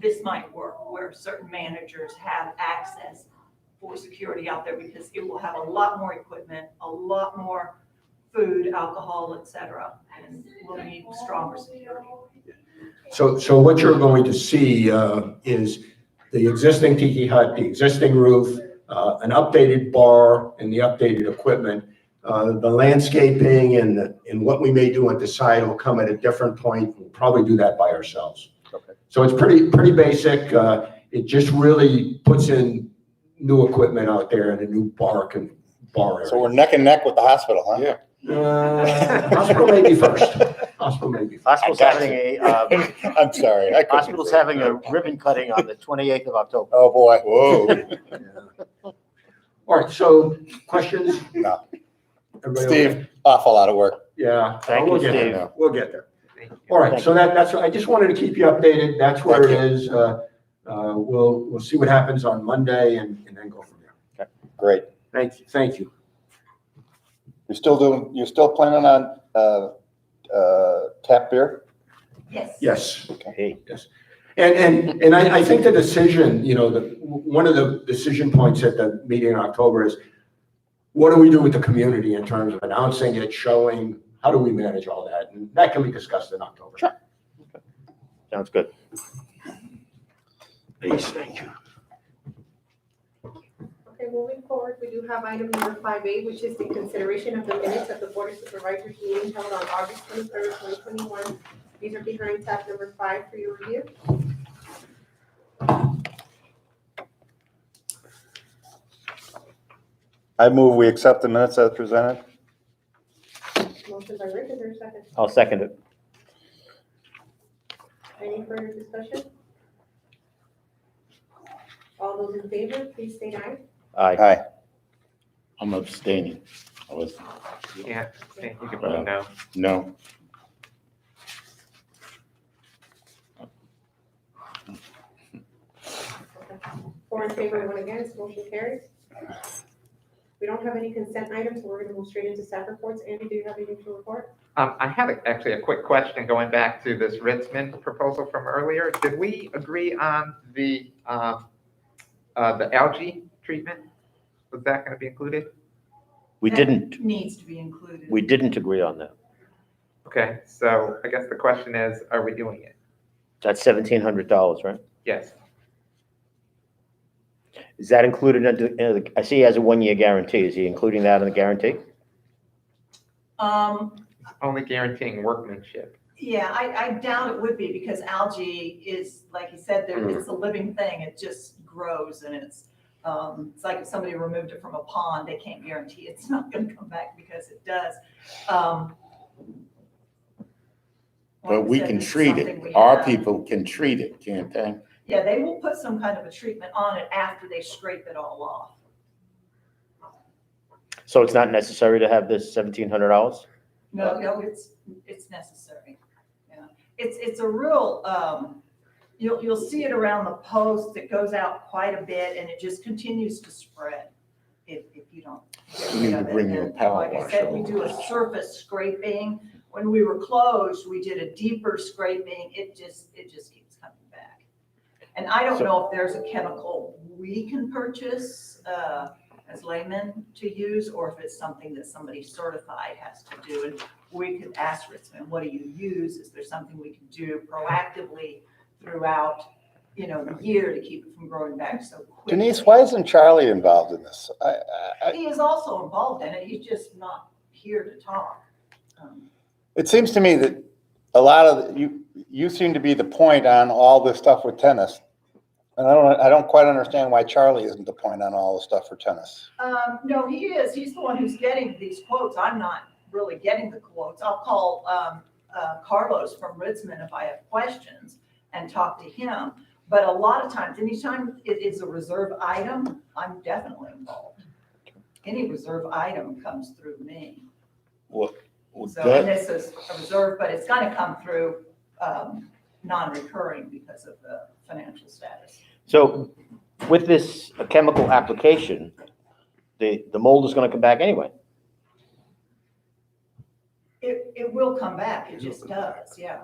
this might work where certain managers have access for security out there, because it will have a lot more equipment, a lot more food, alcohol, etc., and we'll need stronger security. So what you're going to see is the existing Tiki Hut, the existing roof, an updated bar, and the updated equipment. The landscaping and what we may do at the side will come at a different point. We'll probably do that by ourselves. Okay. So it's pretty basic. It just really puts in new equipment out there and a new bar area. So we're neck and neck with the hospital, huh? Yeah. Hospital may be first. Hospital may be first. Hospital's I got having a, I'm sorry. I couldn't hospital's agree having a more. ribbon cutting on the 28th of October. Oh, boy. Whoa. All right, so questions? No. Everybody okay? Steve, awful lot of work. Yeah. Thank we'll you, get there. Steve. We'll get there. Thank you. All right, Thank so that's, I just wanted to keep you updated. That's where it is. We'll see what happens on Monday and then go from there. Great. Thank you. You're still planning on tap beer? Yes. Yes. Hey. And I think the decision, one of the decision points at the meeting in October is, what do we do with the community in terms of announcing it, showing, how do we manage all that? And that can be discussed in October. Sure. Sounds good. Ace, thank you. Okay, moving forward, we do have item number 5A, which is the consideration of the minutes of the Board of Supervisors meeting held on August 23rd, 2021. These are behind tab number 5 for your review. I move we accept the minutes as presented. Motion by Rick, is there a second? I'll second it. Any further discussion? All those in favor, please state aye. Aye. Aye. I'm abstaining. I was, Yeah, you can vote no. no. Okay. 4 in favor, 1 against, motion carries. We don't have any consent items, so we're going to move straight into staff reports. Andy, do you have anything to report? I have actually a quick question going back to this Ritzman proposal from earlier. Did we agree on the algae treatment? Was that going to be included? We didn't, Needs to be included. we didn't agree on that. Okay, so I guess the question is, are we doing it? That's $1,700, right? Yes. Is that included under, I see he has a 1-year guarantee. Is he including that in the guarantee? Only guaranteeing workmanship. Yeah, I doubt it would be because algae is, like you said, it's a living thing. It just grows and it's like if somebody removed it from a pond, they can't guarantee it's not going to come back because it does. But we can treat it. Our people can treat it, can't they? Yeah, they will put some kind of a treatment on it after they scrape it all off. So it's not necessary to have this $1,700? No, it's necessary. Yeah, it's a real, you'll see it around the post. It goes out quite a bit and it just continues to spread if you don't. You need to bring your power Like I washer said, we do a surface scraping. When we were closed, we did a deeper scraping. It just keeps coming back. And I don't know if there's a chemical we can purchase as laymen to use, or if it's something that somebody certified has to do. And we could ask Ritzman, what do you use? Is there something we can do proactively throughout, the year to keep it from growing back so quickly? Denise, why isn't Charlie involved in this? He is also involved in it. He's just not here to talk. It seems to me that a lot of, you seem to be the point on all this stuff with tennis. And I don't quite understand why Charlie isn't the point on all the stuff for tennis. No, he is. He's the one who's getting these quotes. I'm not really getting the quotes. I'll call Carlos from Ritzman if I have questions and talk to him. But a lot of times, anytime it is a reserve item, I'm definitely involved. Any reserve item comes through me. Well, So, and this is a reserve, but it's gonna come through non-recurring because of the financial status. So with this chemical application, the mold is going to come back anyway. It will come back. It just does, yeah.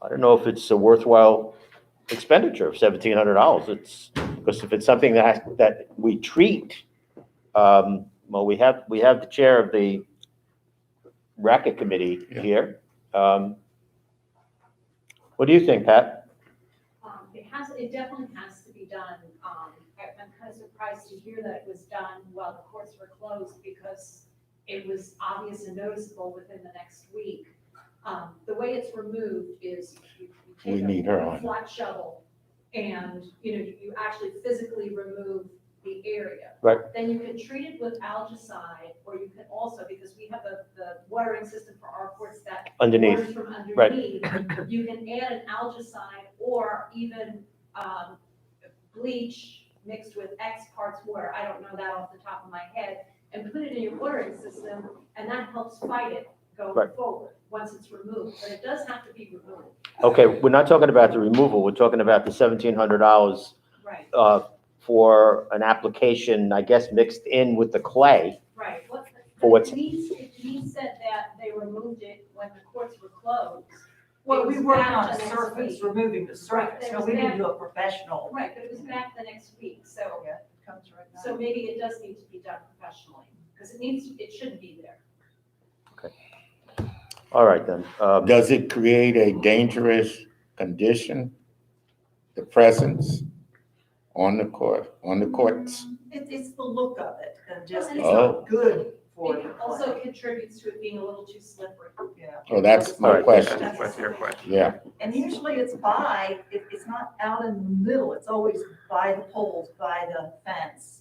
I don't know if it's a worthwhile expenditure of $1,700. It's because if it's something that we treat, well, we have the chair of the racket committee here. What do you think, Pat? It definitely has to be done. I'm kind of surprised to hear that it was done while the courts were closed because it was obvious and noticeable within the next week. The way it's removed is you We take need her a on. flat shovel and, you actually physically remove the area. Right. Then you can treat it with algicide, or you can also, because we have the watering system for our courts that Underneath. waters from underneath, you can add an algicide or even bleach mixed with X parts water, I don't know that off the top of my head, and put it in your watering system, and that helps fight it going Right. forward, once it's removed, but it does have to be removed. Okay, we're not talking about the removal. We're talking about the $1,700 Right, for an application, I guess, mixed in with the clay. right. For what's- Denise said that they removed it when the courts were closed. Well, It we was work back on the a next surface, week. removing the surface. Right, No, we need to do a professional. Right, but it was back the next week, so, Yeah, it comes right now. so maybe it does need to be done professionally, because it shouldn't be there. All right then. Does it create a dangerous condition, the presence on the courts? It's the look of it, and just, it's Oh. not good for the It also play. contributes to it being a little too slippery. Yeah. Oh, that's my Right. question. That's what's your question. Yeah, And usually it's it's not out in the middle, it's always by the poles, by the fence,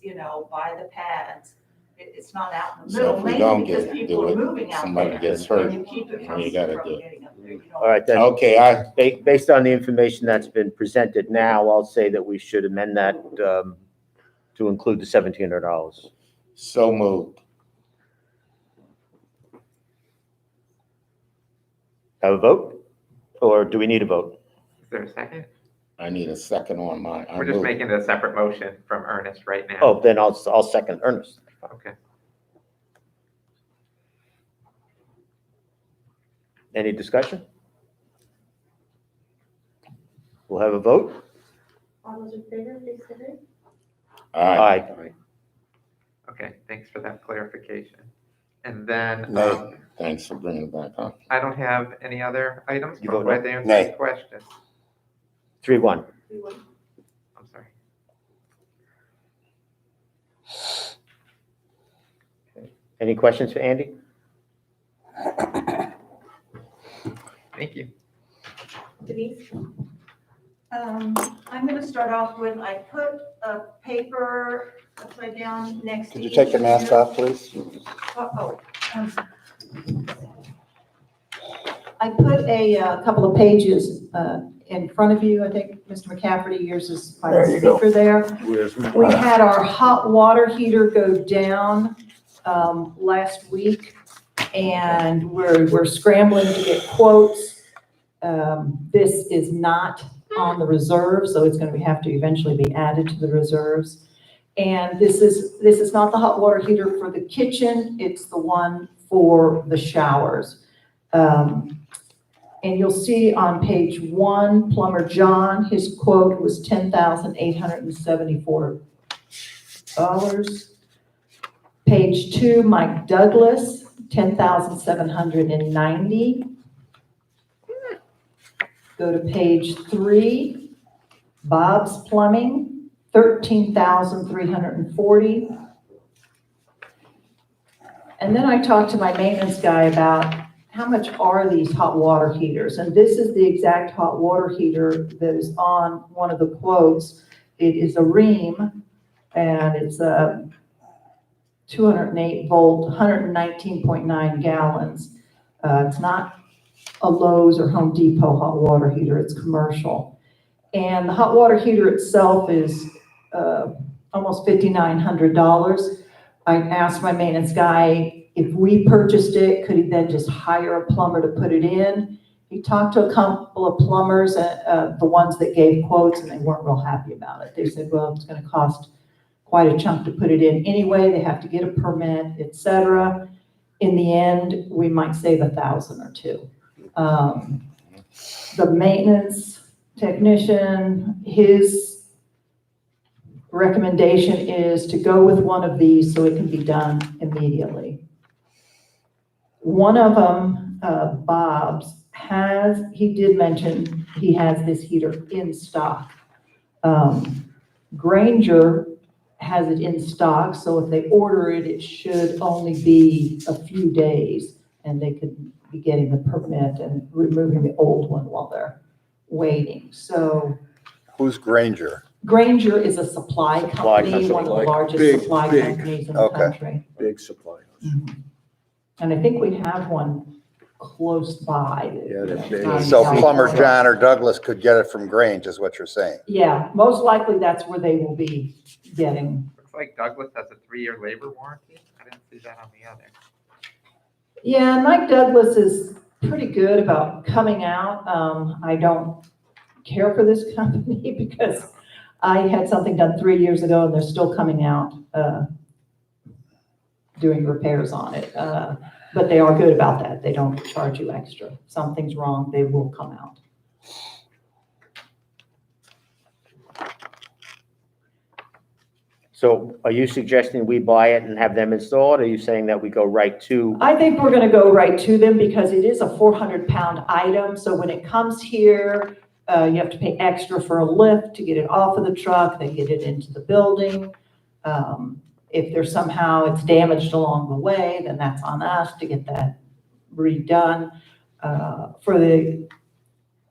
by the pads. It's not out in the So middle, if we mainly don't because do people are it, moving out somebody there. gets And hurt. you keep it and from you gotta from do it. getting up there. You don't- All right then. Okay, Based on the information that's been presented now, I'll say that we should amend that to include the $1,700. so moved. Have a vote? Or do we need a vote? Is there a second? I need a second on mine. I We're just moved. making a separate motion from Ernest right now. Oh, then I'll second Ernest. Okay. Any discussion? We'll have a vote? All those in favor, please say aye. All right, Aye. Okay, thanks for that clarification. And then, Nay. thanks for bringing it back up. I don't have any other items, You but vote glad to answer Nay. any questions. 3-1. I'm sorry. Any questions for Andy? Thank you. Denise? I'm gonna start off with, I put a paper upside down next to Could you each take your of mask you. off, please? I put a couple of pages in front of you. I think, Mr. McCafferty, yours is by There the you go. speaker there. Where's We my? had our hot water heater go down last week, and we're scrambling to get quotes. This is not on the reserve, so it's going to have to eventually be added to the reserves. And this is not the hot water heater for the kitchen, it's the one for the showers. And you'll see on page 1, Plumber John, his quote was $10,874. Page 2, Mike Douglas, $10,790. Go to page 3, Bob's Plumbing, $13,340. And then I talked to my maintenance guy about how much are these hot water heaters? And this is the exact hot water heater that is on one of the quotes. It is a Rheem, and it's a 208 volt, 119.9 gallons. It's not a Lowe's or Home Depot hot water heater, it's commercial. And the hot water heater itself is almost $5,900. I asked my maintenance guy if we purchased it, could he then just hire a plumber to put it in? He talked to a couple of plumbers, the ones that gave quotes, and they weren't real happy about it. They said, well, it's gonna cost quite a chunk to put it in anyway, they have to get a permit, etc. In the end, we might save $1,000 or $2,000. The maintenance technician, his recommendation is to go with one of these so it can be done immediately. One of them, Bob's, he did mention he has this heater in stock. Granger has it in stock, so if they order it, it should only be a few days, and they could be getting the permit and removing the old one while they're waiting. So Who's Granger? Granger is a supply company, company, one of the like largest big, supply big. companies in the Okay. country. Big supply. And I think we have one close by. Yeah, they're big. Not in So California. Plumber John or Douglas could get it from Grange, is what you're saying? Yeah, most likely that's where they will be getting. Looks like Douglas has a 3-year labor warranty. I didn't see that on the other. Yeah, Mike Douglas is pretty good about coming out. I don't care for this company because I had something done 3 years ago and they're still coming out, doing repairs on it. But they are good about that. They don't charge you extra. If something's wrong, they will come out. So are you suggesting we buy it and have them install it? Or are you saying that we go right to? I think we're gonna go right to them because it is a 400-pound item, so when it comes here, you have to pay extra for a lift to get it off of the truck, then get it into the building. If there's somehow it's damaged along the way, then that's on us to get that redone. For the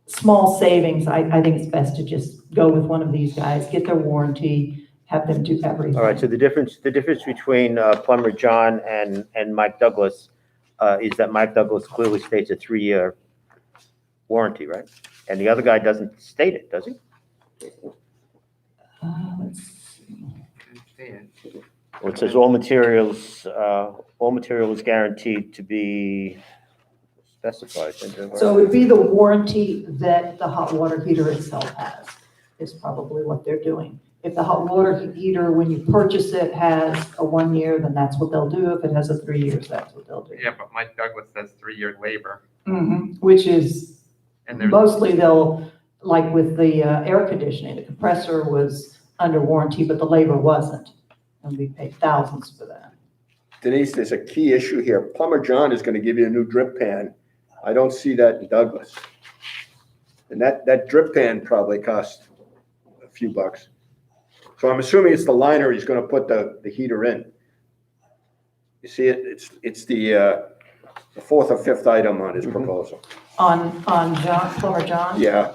small savings, I think it's best to just go with one of these guys, get their warranty, have them do everything. All right, so the difference between plumber John and Mike Douglas is that Mike Douglas clearly states a 3-year warranty, right? And the other guy doesn't state it, does he? Let's see. Well, it says all materials guaranteed to be specified. So it would be the warranty that the hot water heater itself has, is probably what they're doing. If the hot water heater, when you purchase it, has a 1 year, then that's what they'll do. If it has a 3 years, that's what they'll do. Yeah, but Mike Douglas says 3-year labor. Which is, And there's, mostly they'll, like with the air conditioning, the compressor was under warranty, but the labor wasn't. And we paid thousands for that. Denise, there's a key issue here. Plumber John is gonna give you a new drip pan. I don't see that in Douglas. And that drip pan probably cost a few bucks. So I'm assuming it's the liner he's gonna put the heater in. You see it? It's the fourth or fifth item on his proposal. On John, Plumber John? Yeah.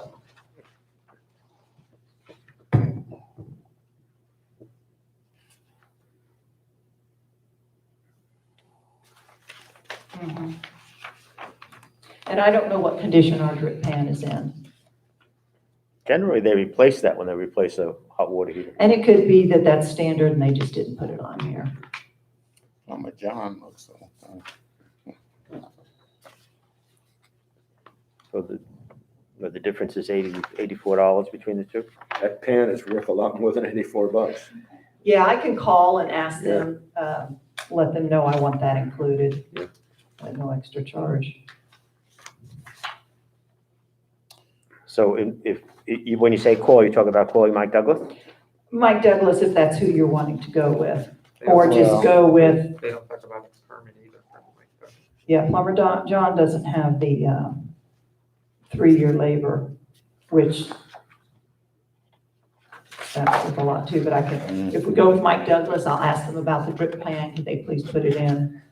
Mhm. And I don't know what condition our drip pan is in. Generally, they replace that when they replace a hot water heater. And it could be that that's standard and they just didn't put it on here. Plumber John looks so. So the difference is $84 between the two? That pan is worth a lot more than $84. Yeah, I can call and ask them, let them know I want that included. Yeah. At no extra charge. So when you say call, you're talking about calling Mike Douglas? Mike Douglas, if that's who you're wanting to go with, they or don't- just go with, They don't talk about the permit either. for Mike Douglas. yeah, Plumber John doesn't have the 3-year labor, which that's worth a lot too, but I can, if we go with Mike Douglas, I'll ask them about the drip pan, could they please put it in?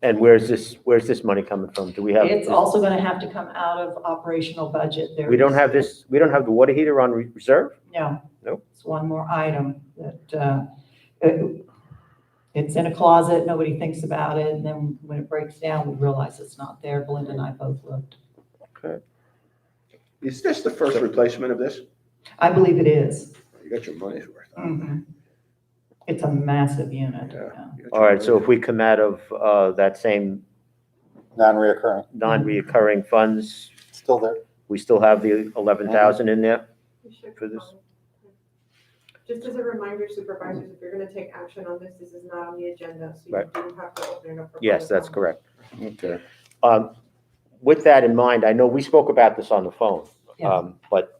And where's this money coming from? Do we have? It's also gonna have to come out of operational budget. We don't have this, we don't have the water heater on reserve? No. Nope. It's one more item that, it's in a closet, nobody thinks about it, and then when it breaks down, we realize it's not there. Belinda and I both looked. Is this the first replacement of this? I believe it is. You got your money's worth. It's a massive unit. Yeah. yeah. You got All your right, so money's if we come out of that same Non-reoccurring, non-reoccurring funds, still there? we still have the 11,000 in there? We should For this? call. Just as a reminder, supervisors, if you're gonna take action on this, this is not on the agenda, so you Right. do have to open it up for. Yes, public that's comment. correct. Okay. With that in mind, I know we spoke about this on the phone, Yeah. but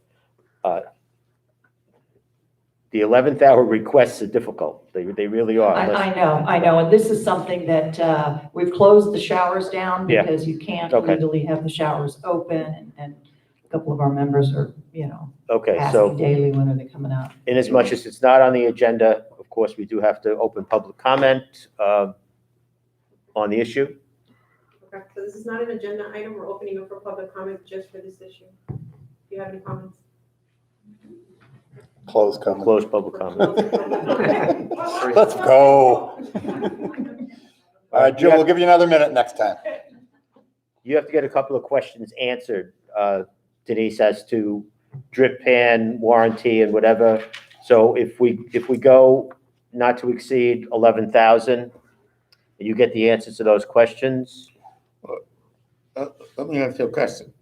the 11th hour requests are difficult. They really are. unless- I know, and this is something that, we've closed the showers down Yeah. because you can't Okay. legally have the showers open, and a couple of our members are, Okay, asking so daily when are they coming out. in as much as it's not on the agenda, of course, we do have to open public comment on the issue. Okay, so this is not an agenda item, we're opening up for public comment just for this issue. Do you have any comments? Close comment. Close public comment. Let's go. All right, Joe, we'll give you another minute next time. You have to get a couple of questions answered, Denise, as to drip pan warranty and whatever. So if we go not to exceed 11,000, you get the answers to those questions. Let me ask you a question.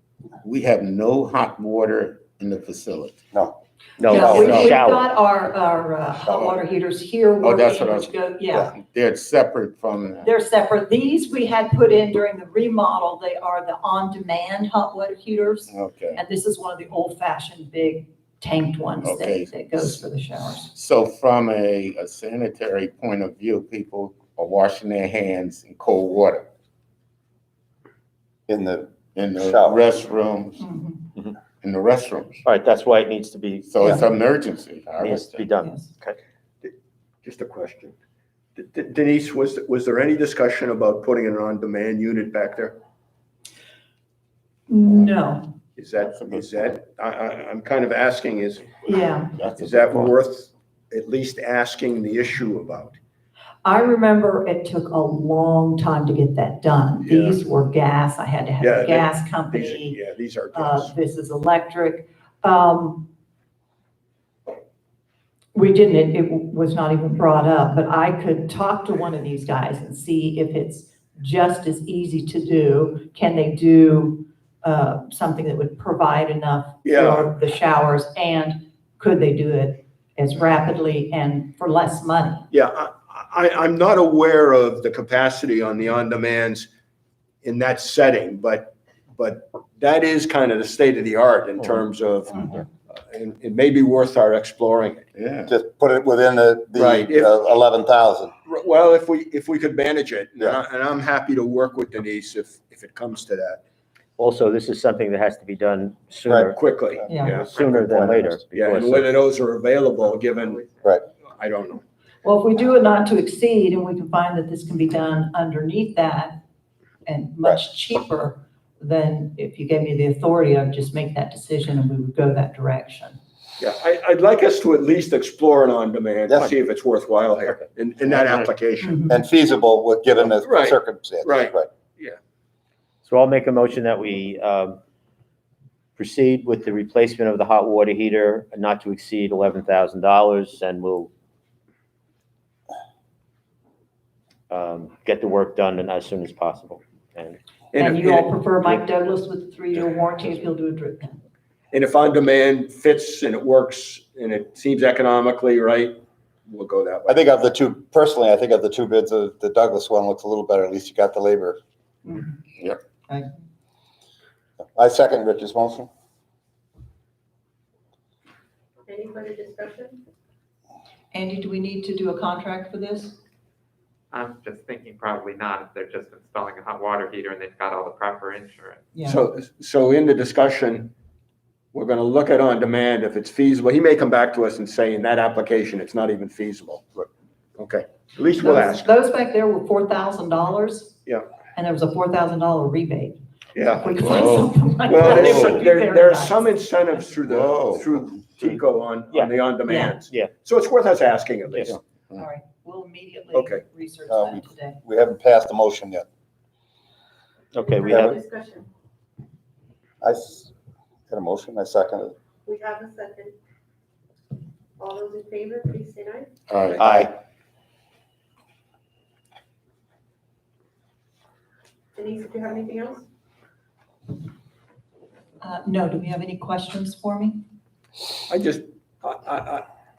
We have no hot water in the facility. No. No, Yeah, we've shower. got our hot water heaters here Oh, that's working, what I which go, yeah, They're separate from that. they're separate. These we had put in during the remodel. They are the on-demand hot water heaters. Okay. And this is one of the old-fashioned big tanked ones Okay. that goes for the showers. So from a sanitary point of view, people are washing their hands in cold water In the, in the Shower. restrooms, Mhm. in the restrooms. All right, that's why it needs to be, So it's an emergency. I needs to be understand. done. Yes. Just a question. Denise, was there any discussion about putting an on-demand unit back there? No, Is that, I'm kind of asking, is yeah. That's a that good point. worth at least asking the issue about? I remember it took a long time to get that done. Yeah. These were gas, I had to have Yeah, a gas These, company. yeah, these are gas. This is electric. We didn't, it was not even brought up, but I could talk to one of these guys and see if it's just as easy to do. Can they do something that would provide enough Yeah. for the showers? And could they do it as rapidly and for less money? Yeah, I'm not aware of the capacity on the on-demands in that setting, but that is kind of the state of the art in terms of, and it may be worth our exploring it. Yeah. just put it within Right, if- 11,000. Well, if we could manage it, Yeah. and I'm happy to work with Denise if it comes to that, Also, this is something that has to be done sooner, quickly. Yeah. sooner than later. Yeah, and because whether those are available, given. Right. I don't know. Well, if we do a not to exceed and we can find that this can be done underneath that and much cheaper, then if you gave me the authority, I'd just make that decision and we would go that direction. Yeah, I'd like us to at least explore an on-demand to Yeah. see if it's worthwhile here in that application. Mhm. And feasible with, given the Right. circumstances. Right. So I'll make a motion that we proceed with the replacement of the hot water heater not to exceed $11,000, and we'll get the work done and as soon as possible. And And if- you all prefer Mike Douglas with the 3-year warranty if he'll do a drip pen? And if on-demand fits and it works and it seems economically right, we'll go that way. I think of the two, personally, I think of the two bids, the Douglas one looks a little better. At least you got the labor. Yep. I second Rich's motion. Any further discussion? Andy, do we need to do a contract for this? I'm just thinking probably not, if they're just installing a hot water heater and they've got all the proper insurance. Yeah. So in the discussion, we're gonna look at on-demand if it's feasible. He may come back to us and say in that application, it's not even feasible. Okay, at least we'll ask. Those back there were $4,000. Yeah. And there was a $4,000 rebate. Yeah. If we could find Whoa. something like Well, that, it there's, would be there very there are nice. some incentives through Whoa. through TICO on the on-demands. Yeah. So it's worth us asking at least. All right, we'll immediately Okay. research Um, that today. We haven't passed the motion yet. Okay, we Any have, further discussion? Got a motion, I second it. We have a second. All those in favor, please say aye. All right. aye. Denise, do you have anything else? No, do we have any questions for me? I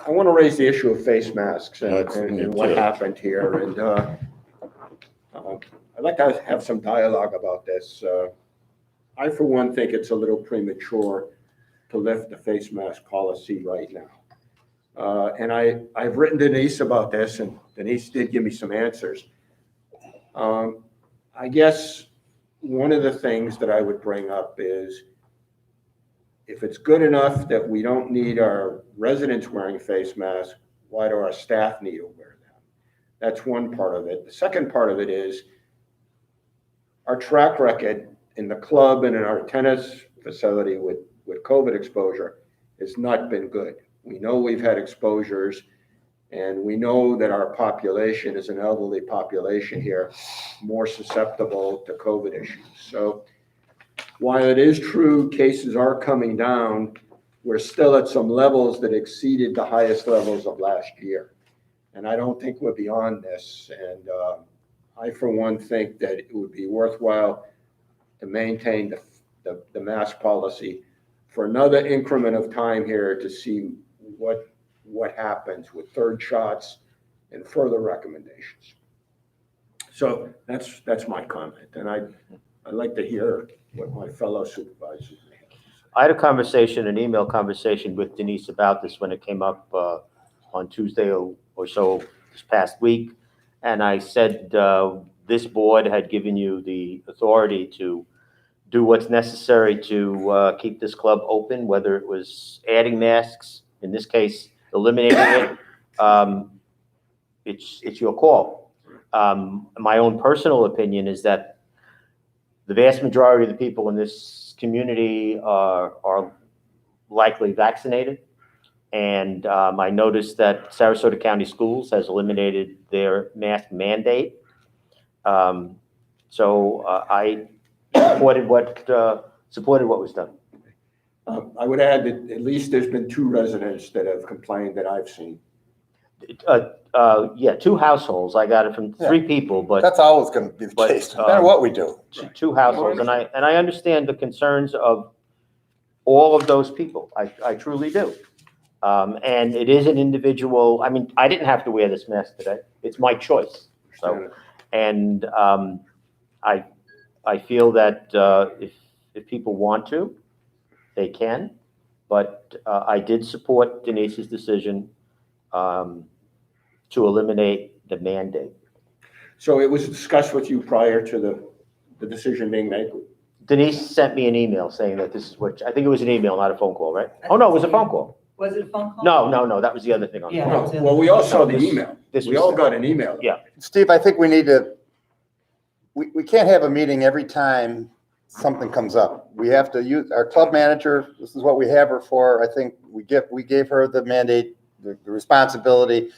want to raise the issue of face masks and That's me and what too. happened here. And I'd like to have some dialogue about this. I, for one, think it's a little premature to lift the face mask policy right now. And I've written Denise about this, and Denise did give me some answers. I guess one of the things that I would bring up is if it's good enough that we don't need our residents wearing face masks, why do our staff need to wear them? That's one part of it. The second part of it is our track record in the club and in our tennis facility with COVID exposure has not been good. We know we've had exposures, and we know that our population is an elderly population here, more susceptible to COVID issues. So while it is true cases are coming down, we're still at some levels that exceeded the highest levels of last year. And I don't think we're beyond this. And I, for one, think that it would be worthwhile to maintain the mask policy for another increment of time here to see what happens with third shots and further recommendations. So that's my comment. And I'd like to hear what my fellow supervisors may have to say. I had a conversation, an email conversation with Denise about this when it came up on Tuesday or so this past week. And I said, this board had given you the authority to do what's necessary to keep this club open, whether it was adding masks, in this case, eliminating it. It's your call. My own personal opinion is that the vast majority of the people in this community are likely vaccinated. And I noticed that Sarasota County Schools has eliminated their mask mandate. So I supported what was done. I would add that at least there's been 2 residents that have complained that I've seen. Yeah, 2 households. I got it from 3 people, but That's always gonna be the But, case, no matter what we do. 2 households. And I understand the concerns of all of those people. I truly do. And it is an individual, I mean, I didn't have to wear this mask today. It's my choice. So, and I feel that if people want to, they can. But I did support Denise's decision to eliminate the mandate. So it was discussed with you prior to the decision being made? Denise sent me an email saying that this is what, I think it was an email, not a phone call, right? Oh, no, it was a phone call. Was it a phone call? No, that was the other thing on. Yeah. No, well, we all saw the email. This We was- all got an email. Yeah. Steve, I think we need to, we can't have a meeting every time something comes up. We have to use our club manager. This is what we have her for. I think we gave her the mandate, the responsibility.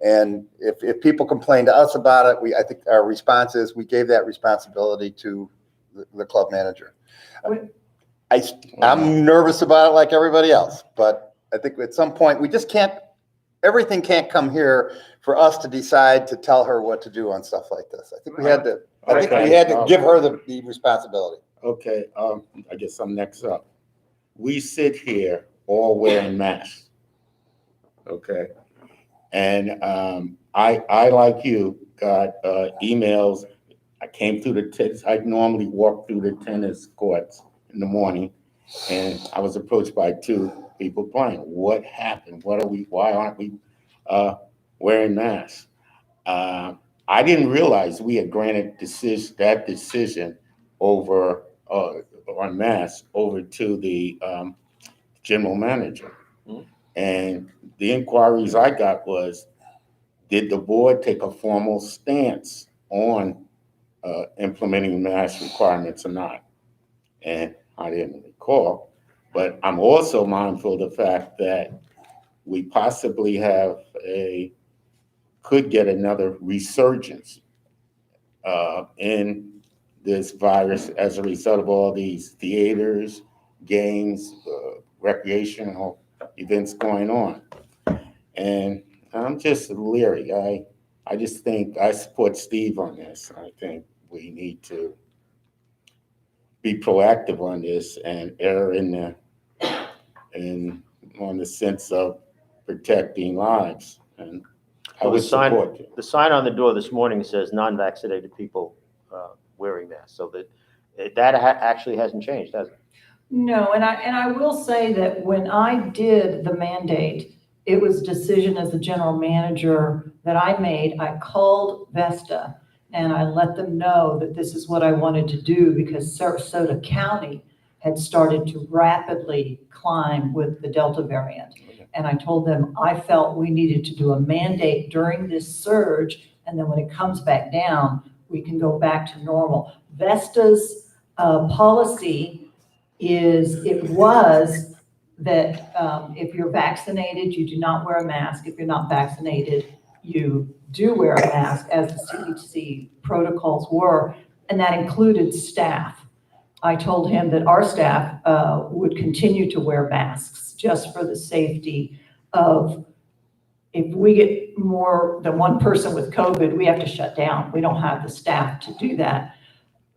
And if people complain to us about it, I think our response is we gave that responsibility to the club manager. I'm nervous about it like everybody else, but I think at some point we just can't, everything can't come here for us to decide to tell her what to do on stuff like this. I think we had to give her the responsibility. Okay, I guess I'm next up. We sit here all wearing masks. Okay? And I, like you, got emails. I came through the tennis. I normally walk through the tennis courts in the morning, and I was approached by 2 people playing. What happened? Why aren't we wearing masks? I didn't realize we had granted that decision over on masks over to the general manager. And the inquiries I got was, did the board take a formal stance on implementing mask requirements or not? And I didn't recall, but I'm also mindful of the fact that we possibly could get another resurgence in this virus as a result of all these theaters, games, recreational events going on. And I'm just leery. I just think I support Steve on this. I think we need to be proactive on this and err on the sense of protecting lives. And I would support you. The sign on the door this morning says non-vaccinated people wearing masks, so that actually hasn't changed, has it? No, and I will say that when I did the mandate, it was a decision as the general manager that I made. I called Vesta and I let them know that this is what I wanted to do because Sarasota County had started to rapidly climb with the Delta variant. And I told them I felt we needed to do a mandate during this surge, and then when it comes back down, we can go back to normal. Vesta's policy was that if you're vaccinated, you do not wear a mask. If you're not vaccinated, you do wear a mask, as the CDC protocols were, and that included staff. I told him that our staff would continue to wear masks just for the safety of, if we get more than one person with COVID, we have to shut down. We don't have the staff to do that.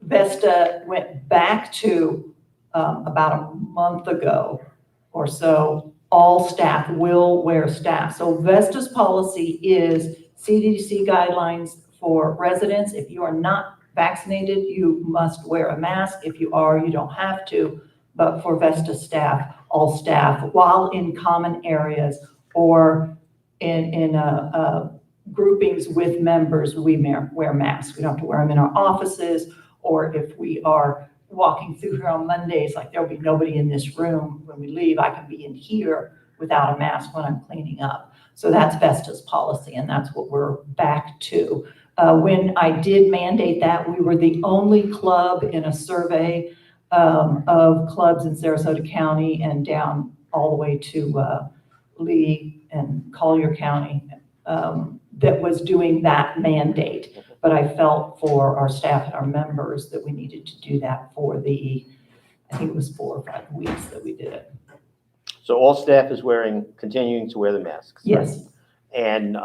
Vesta went back to about a month ago or so, all staff will wear staff. So Vesta's policy is CDC guidelines for residents. If you are not vaccinated, you must wear a mask. If you are, you don't have to. but for Vesta staff, all staff, while in common areas or in groupings with members, we wear masks. We don't have to wear them in our offices, or if we are walking through here on Mondays, like there'll be nobody in this room when we leave, I can be in here without a mask when I'm cleaning up. So that's Vesta's policy, and that's what we're back to. When I did mandate that, we were the only club in a survey of clubs in Sarasota County and down all the way to Lee and Collier County that was doing that mandate. But I felt for our staff and our members that we needed to do that for the, I think it was 4 or 5 weeks that we did it. So all staff is continuing to wear the masks? Yes, And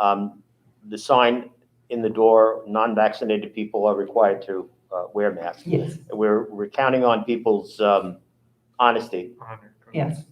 the sign in the door, non-vaccinated people are required to wear masks. yes, We're counting on people's honesty. yes.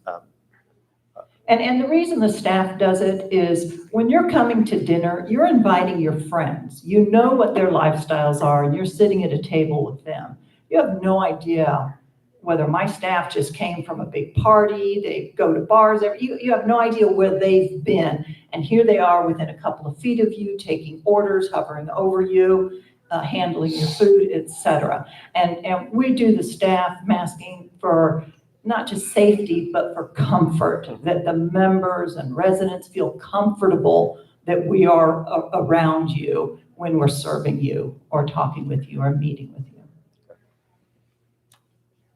And the reason the staff does it is when you're coming to dinner, you're inviting your friends. You know what their lifestyles are, and you're sitting at a table with them. You have no idea whether my staff just came from a big party, they go to bars, you have no idea where they've been. And here they are within a couple of feet of you, taking orders, hovering over you, handling your food, etc. And we do the staff masking for not just safety, but for comfort, that the members and residents feel comfortable that we are around you when we're serving you or talking with you or meeting with you.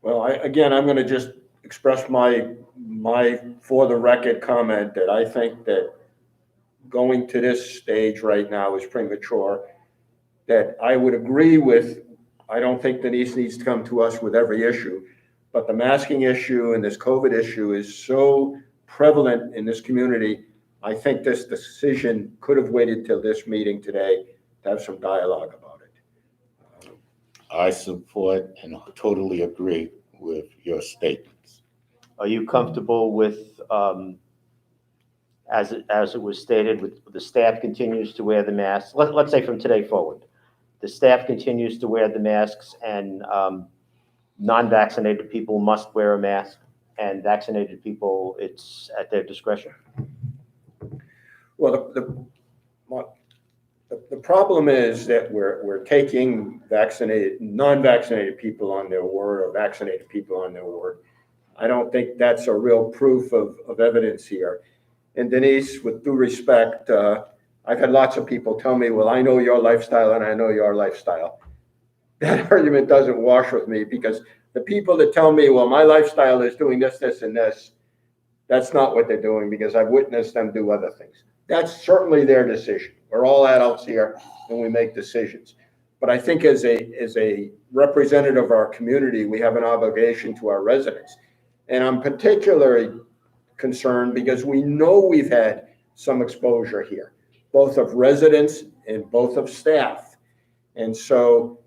Well, again, I'm going to just express my for the record comment that I think that going to this stage right now is premature. That I would agree with, I don't think Denise needs to come to us with every issue, but the masking issue and this COVID issue is so prevalent in this community. I think this decision could have waited till this meeting today to have some dialogue about it. I support and totally agree with your statements. Are you comfortable with, as it was stated, with the staff continues to wear the masks? Let's say from today forward, the staff continues to wear the masks and non-vaccinated people must wear a mask, and vaccinated people, it's at their discretion. Well, the problem is that we're taking non-vaccinated people on their word or vaccinated people on their word. I don't think that's a real proof of evidence here. And Denise, with due respect, I've had lots of people tell me, well, I know your lifestyle and I know your lifestyle. That argument doesn't wash with me, because the people that tell me, well, my lifestyle is doing this, this, and this, that's not what they're doing, because I've witnessed them do other things. That's certainly their decision. We're all adults here and we make decisions. But I think as a representative of our community, we have an obligation to our residents. And I'm particularly concerned because we know we've had some exposure here, both of residents and both of staff. And so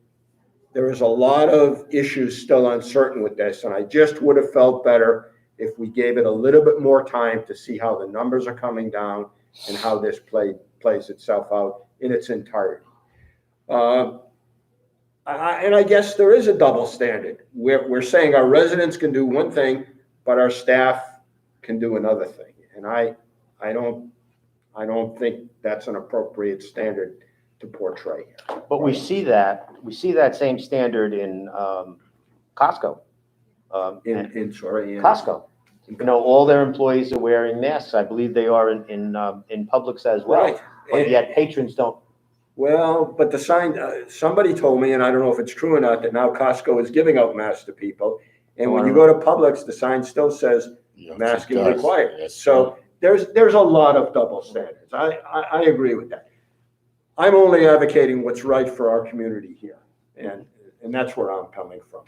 there is a lot of issues still uncertain with this. And I just would have felt better if we gave it a little bit more time to see how the numbers are coming down and how this plays itself out in its entirety. And I guess there is a double standard. We're saying our residents can do one thing, but our staff can do another thing. And I don't think that's an appropriate standard to portray here. But we see that same standard in Costco. In Costco. You know, all their employees are wearing masks. I believe they are in Publix as well. Right. But yet patrons don't. Well, but the sign, somebody told me, and I don't know if it's true or not, that now Costco is giving out masks to people. And when you go to Publix, the sign still says masking required. Yes, So there's a lot of double standards. I agree with that. I'm only advocating what's right for our community here. And that's where I'm coming from,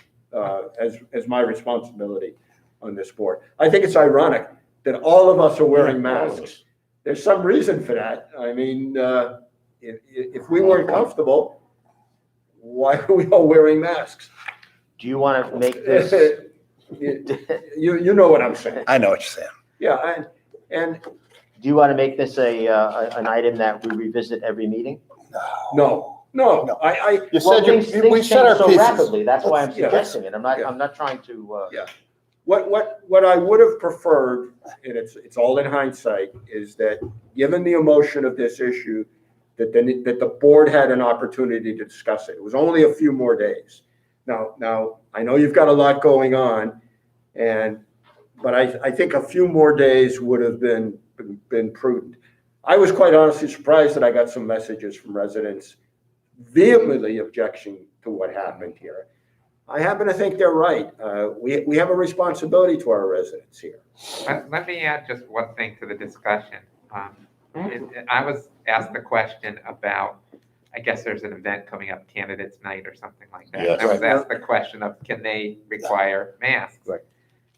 as my responsibility on this board. I think it's ironic that all of us are wearing masks. There's some reason for that. I mean, if we weren't comfortable, why are we all wearing masks? Do you want to make this? You know what I'm saying. I know what you're saying. Yeah, and Do you want to make this an item that we revisit every meeting? no. No. I You Well, said things we said change our so pieces. rapidly. That's why I'm Yeah. suggesting it. I'm Yeah. not trying to. Yeah. What I would have preferred, and it's all in hindsight, is that given the emotion of this issue, that the board had an opportunity to discuss it. It was only a few more days. Now, I know you've got a lot going on, but I think a few more days would have been prudent. I was quite honestly surprised that I got some messages from residents vehemently objecting to what happened here. I happen to think they're right. We have a responsibility to our residents here. Let me add just one thing to the discussion. I was asked the question about, I guess there's an event coming up, Candidates Night or something like that. Yes. I was asked the question of, can they require masks? Right.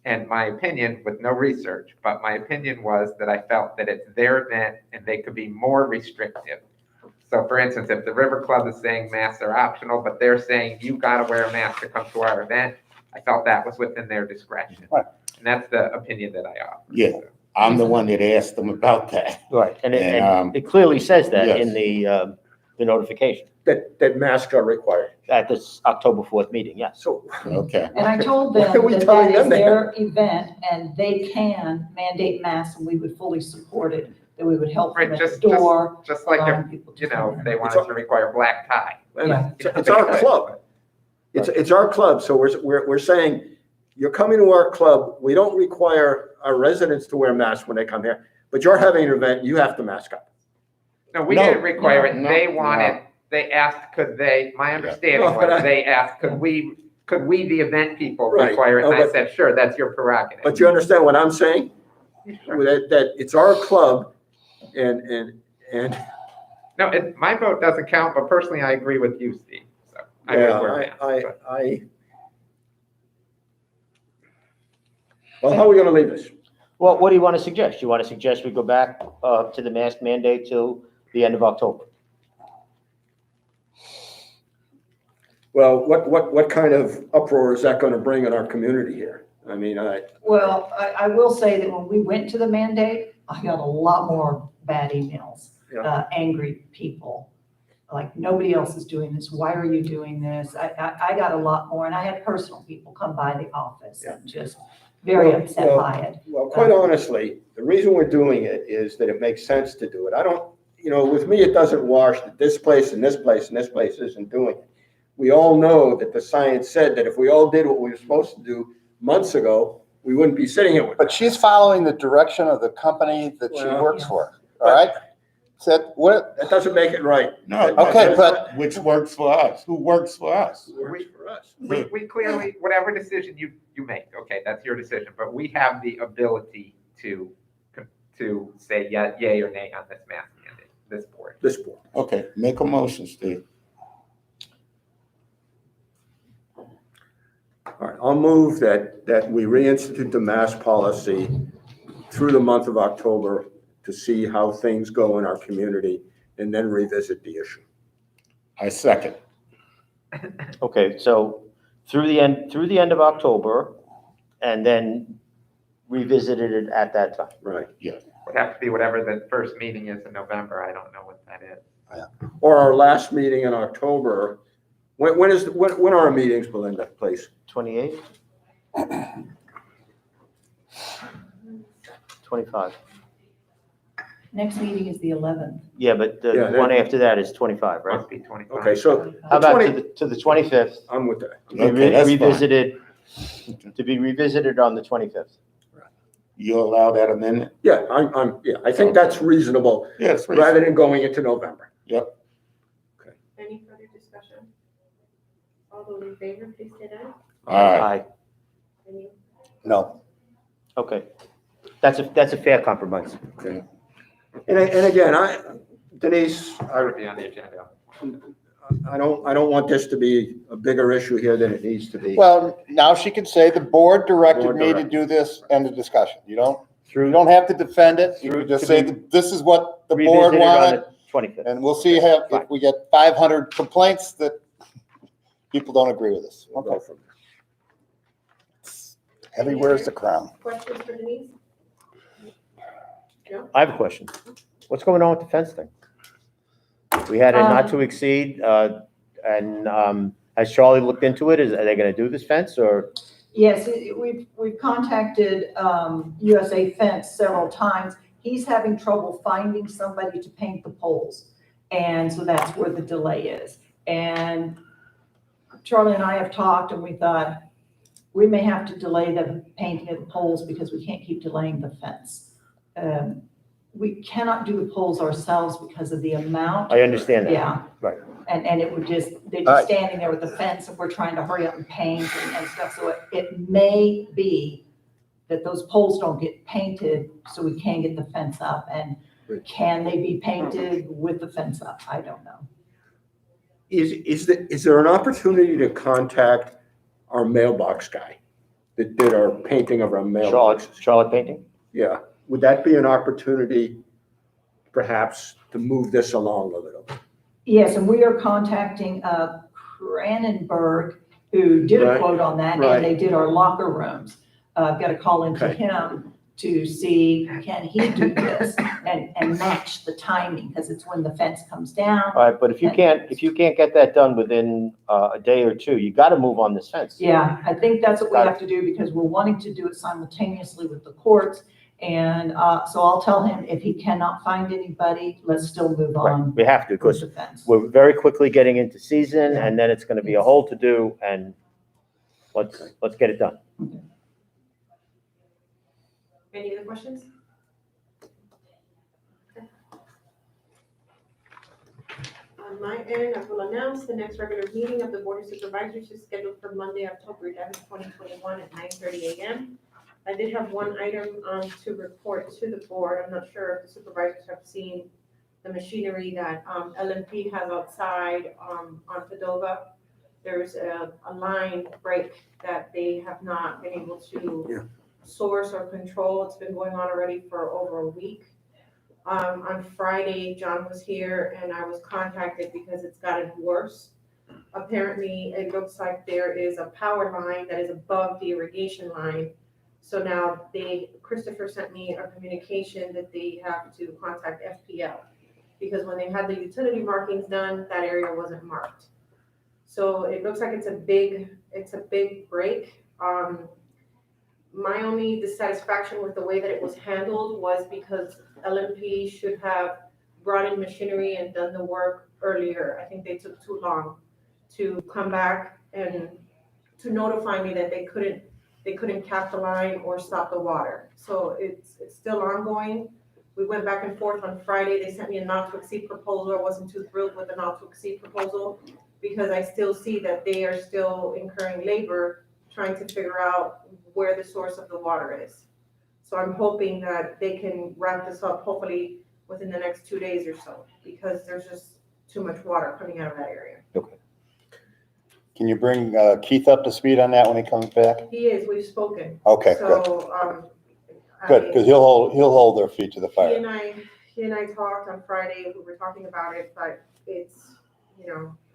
And my opinion, with no research, but my opinion was that I felt that it's their event and they could be more restrictive. So for instance, if the River Club is saying masks are optional, but they're saying you gotta wear a mask to come to our event, I felt that was within their discretion. Right. And that's the opinion that I offer. Yeah. I'm the one that asked them about that. Right, and And, it clearly says that yes. in the notification That masks are required. at this October 4th meeting, yes. So, Okay. And I told Why are them we that telling that is them that? their event and they can mandate masks and we would fully support it, that we would help them Right, at the just door. Just like if, allowing people to you know, come in. they wanted to require black tie. and it's our club. It's our club, so we're saying, you're coming to our club, we don't require our residents to wear masks when they come here, but you're having an event, you have to mask up. No, we No, didn't require it. no, They no. wanted, they asked, could they, my understanding No, but was they asked, could we, the event people Right. require it? No, And I but- said, sure, that's your prerogative. But you understand what I'm saying? Sure. That it's our club and No, my vote doesn't count, but personally, I agree with you, Steve. So I would wear masks. but- Well, how are we gonna leave this? Well, what do you want to suggest? You want to suggest we go back to the mask mandate till the end of October? Well, what kind of uproar is that gonna bring in our community here? I mean, Well, I will say that when we went to the mandate, I got a lot more bad emails, Yeah. angry people. Like, nobody else is doing this. Why are you doing this? I got a lot more, and I had personal people come by the office and just very Well, upset well, by it. well, quite honestly, the reason we're doing it is that it makes sense to do it. I don't, with me, it doesn't wash that this place and this place and this place isn't doing it. We all know that the science said that if we all did what we were supposed to do months ago, we wouldn't be sitting here with. But she's following the direction of the company that she Well, works for, all right? Said, what, That doesn't make it right. No. Okay, but- Which works for us? Who works for us? It works for us. We clearly, whatever decision you make, okay, that's your decision, but we have the ability to say yay or nay on this mask mandate, this board. This board. Okay, make a motion, Steve. All right, I'll move that we reinstitute the mask policy through the month of October to see how things go in our community and then revisit the issue. I second. Okay, so through the end of October, and then revisited it at that time. Right. Would have to be whatever the first meeting is in November, I don't know what that is. Or our last meeting in October. When are our meetings, Belinda, please? 28? 25. Next meeting is the 11th. Yeah, but Yeah, the one after that is 25, right? Must be 25. Okay, so How about 20 to the 25th? I'm with that. To be Okay, that's fine. revisited on the 25th. You allow that amendment? Yeah, I think that's reasonable, Yes. rather than going into November. Any further discussion? All those in favor, please say aye. All right. Aye. Any no, Okay. That's a fair compromise. Okay. And again, Denise, I would be on the agenda. I don't want this to be a bigger issue here than it needs to be. well, now she can say the board directed Board me to directed. do this, end of discussion. You don't have to defend it, you Through can just to say be that this is what the board Revisited on wanted, the 25th. and we'll see if we get 500 complaints that people don't agree with us. We'll go from there. Heavy wears the crown. questions for Denise? No? I have a question. What's going on with the fence thing? We had a not to exceed, and has Charlie looked into it? Are they gonna do this fence, or Yes, we've contacted USA Fence several times. He's having trouble finding somebody to paint the poles. And so that's where the delay is. And Charlie and I have talked and we thought we may have to delay the painting of the poles because we can't keep delaying the fence. We cannot do the poles ourselves because of the amount. I understand that. Yeah. Right. And it would just, they're All right. just standing there with the fence and we're trying to hurry up and paint and stuff. So it may be that those poles don't get painted, so we can get the fence up. And can they be painted with the fence up? I don't know. Is there an opportunity to contact our mailbox guy that did our painting of our mailboxes? Charlotte Painting? Yeah, would that be an opportunity perhaps to move this along a little? Yes, and we are contacting Cranenberg, who did a Right, quote on that, right. and they did our locker rooms. I've got to call into Okay. him to see, can he do this and match the timing, because it's when the fence comes down. All right, but if you can't get that done within a day or two, you gotta move on this fence. Yeah, I think that's what we Got it. have to do, because we're wanting to do it simultaneously with the courts. And so I'll tell him if he cannot find anybody, let's still move Right, on we have to, with because the fence. we're very quickly getting into season, and then it's gonna be a whole to-do, and let's get it done. Any other questions? On my end, I will announce the next regular meeting of the Board of Supervisors is scheduled for Monday, October 11th, 2021 at 9:30 a.m. I did have one item to report to the board. I'm not sure if the supervisors have seen the machinery that LMP has outside on Padova. There's a line break that they have not been able to source or control. It's been going on already for over a week. On Friday, John was here and I was contacted because it's gotten worse. Apparently, it looks like there is a power line that is above the irrigation line. So now Christopher sent me a communication that they have to contact FPL, because when they had the utility markings done, that area wasn't marked. So it looks like it's a big break. My only dissatisfaction with the way that it was handled was because LMP should have brought in machinery and done the work earlier. I think they took too long to come back and to notify me that they couldn't cap the line or stop the water. So it's still ongoing. We went back and forth on Friday. They sent me a not to exceed proposal. I wasn't too thrilled with the not to exceed proposal because I still see that they are still incurring labor trying to figure out where the source of the water is. So I'm hoping that they can wrap this up hopefully within the next 2 days or so, because there's just too much water coming out of that area. Can you bring Keith up to speed on that when he comes back? He is, we've spoken. Okay, good, So, good, because he'll hold their feet to the He fire. and I talked on Friday, we were talking about it, but it's,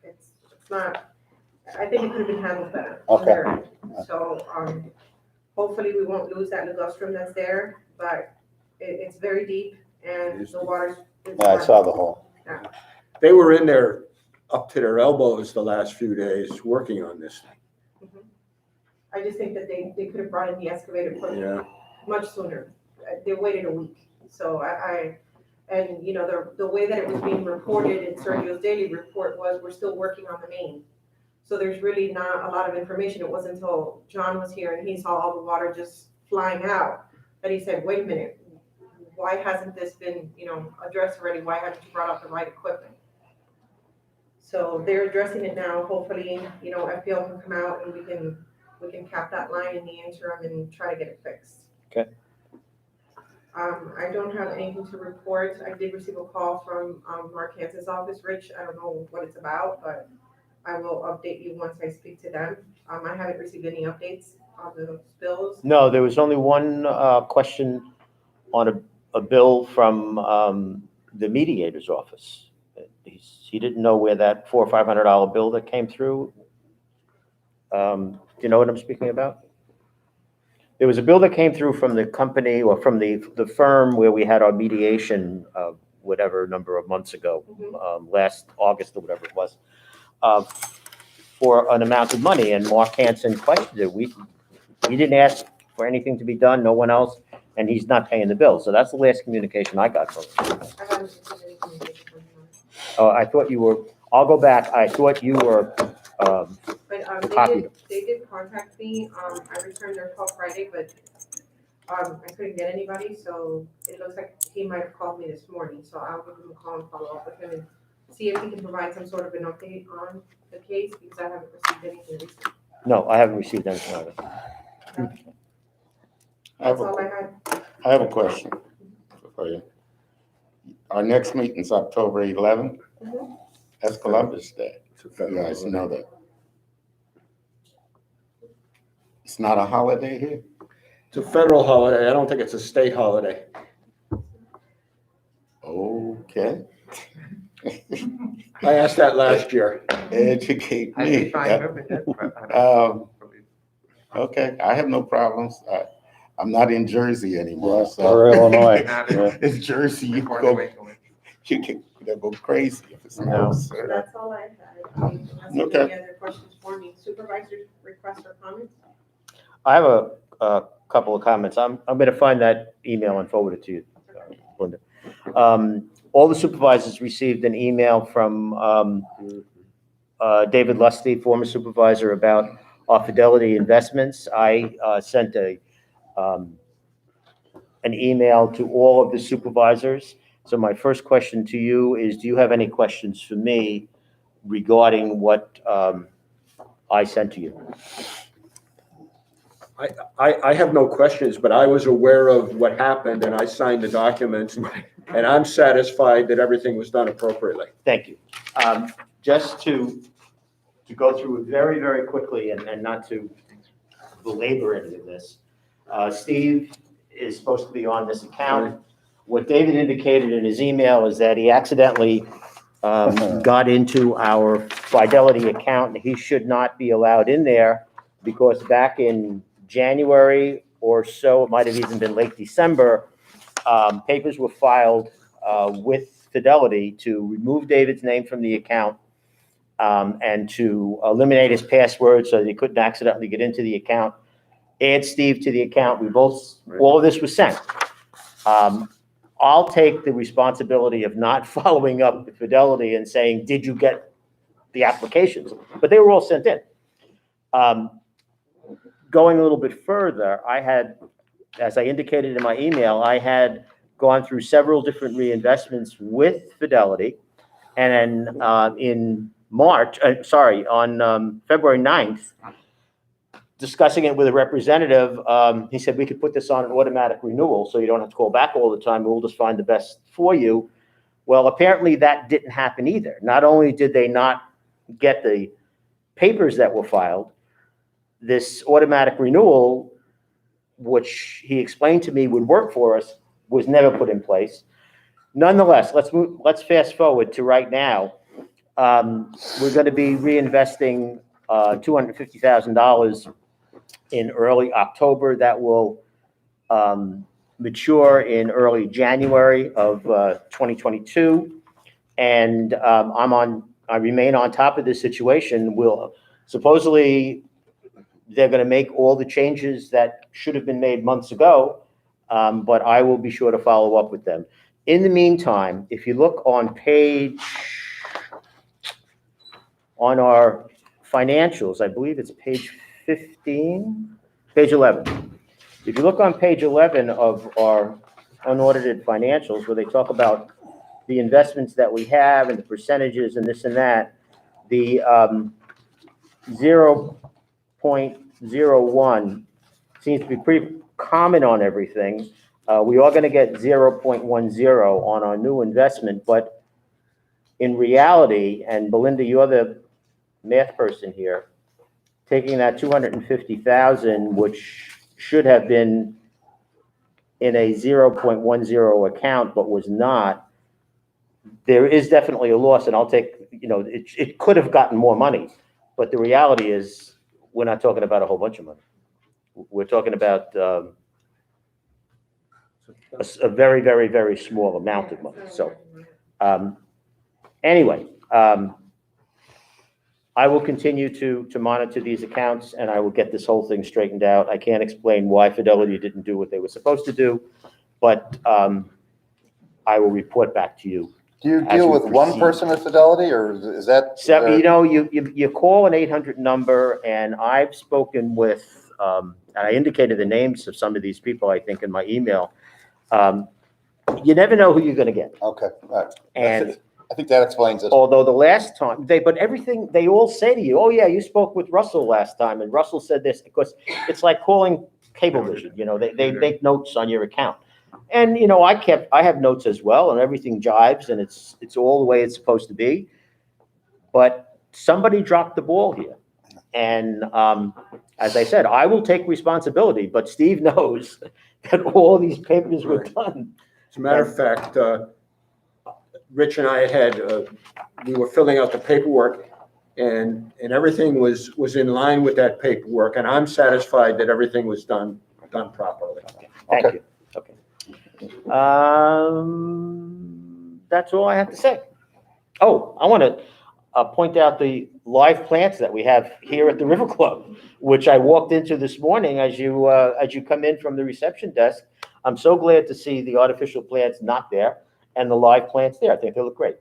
it's not, I think it could have been handled better. on Okay. their end. So, hopefully we won't lose that ligustrum that's there, but it's very deep and the water's. Yeah, I saw the hole. They were in there up to their elbows the last few days working on this thing. I just think that they could have brought in the excavator Yeah. much sooner. They waited a week. So and the way that it was being reported in Sergio's daily report was we're still working on the main. So there's really not a lot of information. It wasn't until John was here and he saw all the water just flying out that he said, wait a minute, why hasn't this been, addressed already? Why haven't you brought out the right equipment? So they're addressing it now. Hopefully, FPL can come out and we can cap that line in the interim and try to get it fixed. Okay. I don't have anything to report. I did receive a call from Mark Hansen's office, Rich. I don't know what it's about, but I will update you once I speak to them. I haven't received any updates on the bills. No, there was only one question on a bill from the mediator's office. He didn't know where that $400 or $500 bill that came through. Do you know what I'm speaking about? There was a bill that came through from the company or from the firm where we had our mediation, whatever number of months ago, last August or whatever it was, for an amount of money. And Mark Hansen questioned it. he didn't ask for anything to be done, no one else, and he's not paying the bill. So that's the last communication I got from him. I haven't received any communication from him. Oh, I thought you were, I'll go back, I thought you were, But, Copied. they did contact me, I returned their call Friday, but, I couldn't get anybody, so it looks like he might have called me this morning, so I'll give him a call and follow up with him and see if he can provide some sort of an update on the case, because I haven't received anything recently. no, I haven't received anything of it. That's all I had. I have a question for you. Our next meeting's October 11th. Mhm. That's Columbus Day. It's a You federal guys holiday. know that. It's not a holiday here? It's a federal holiday. I don't think it's a state holiday. Okay. I asked that last year. Educate I'd be me. fine moving it, but I Um, don't believe. Okay, I have no problems. I'm not in Jersey anymore, so. Or Illinois. Not Yeah. It's Jersey, you Before go, the week. you can, they'll go crazy if it No. snows. That's all I had. Unless you have Okay. any other questions for me, supervisors, requests or comments? I have a couple of comments. I'm gonna find that email and forward it to you, Linda. All the supervisors received an email from, David Lusty, former supervisor, about our Fidelity investments. I sent an email to all of the supervisors. So my first question to you is, do you have any questions for me regarding what I sent to you? I have no questions, but I was aware of what happened and I signed the documents. And I'm satisfied that everything was done appropriately. Thank you. Just to go through it very, very quickly and not to belabor any of this, Steve is supposed to be on this account. What David indicated in his email is that he accidentally got into our Fidelity account, and he should not be allowed in there because back in January or so, it might have even been late December, papers were filed with Fidelity to remove David's name from the account and to eliminate his password so that he couldn't accidentally get into the account, add Steve to the account. All of this was sent. I'll take the responsibility of not following up with Fidelity and saying, did you get the applications? But they were all sent in. Going a little bit further, I had, as I indicated in my email, I had gone through several different reinvestments with Fidelity. And then in on February 9th, discussing it with a representative, he said we could put this on an automatic renewal so you don't have to call back all the time. We'll just find the best for you. Well, apparently that didn't happen either. Not only did they not get the papers that were filed, this automatic renewal, which he explained to me would work for us, was never put in place. Nonetheless, let's fast forward to right now. We're going to be reinvesting $250,000 in early October. That will mature in early January of 2022. And I remain on top of this situation. Supposedly, they're going to make all the changes that should have been made months ago, but I will be sure to follow up with them. In the meantime, if you look on our financials, I believe it's page 11. If you look on page 11 of our unaudited financials, where they talk about the investments that we have and the percentages and this and that, the 0.01 seems to be pretty common on everything. We are going to get 0.10 on our new investment, but in reality, and Belinda, you're the math person here, taking that 250,000, which should have been in a 0.10 account, but was not, there is definitely a loss, and I'll take, it could have gotten more money, but the reality is we're not talking about a whole bunch of money. We're talking about a very, very, very small amount of money. So anyway, I will continue to monitor these accounts, and I will get this whole thing straightened out. I can't explain why Fidelity didn't do what they were supposed to do, but I will report back to you. Do you As deal we with one proceed. person at Fidelity, or is that? So, you know, you call an 800 number, and I've spoken with, and I indicated the names of some of these people, I think, in my email. You never know who you're gonna get. Okay, all right. And I think that explains it. although the last time, but everything, they all say to you, oh yeah, you spoke with Russell last time, and Russell said this, because it's like calling Cablevision, you know, they make notes on your account. And, you know, I have notes as well, and everything jives, and it's all the way it's supposed to be. But somebody dropped the ball here. And, as I said, I will take responsibility, but Steve knows that all these papers were done. As a matter of fact, Rich and I we were filling out the paperwork, and everything was in line with that paperwork, and I'm satisfied that everything was done properly. Thank Okay. you. Okay. That's all I have to say. Oh, I want to point out the live plants that we have here at the River Club, which I walked into this morning as you come in from the reception desk. I'm so glad to see the artificial plants not there and the live plants there. I think they look great.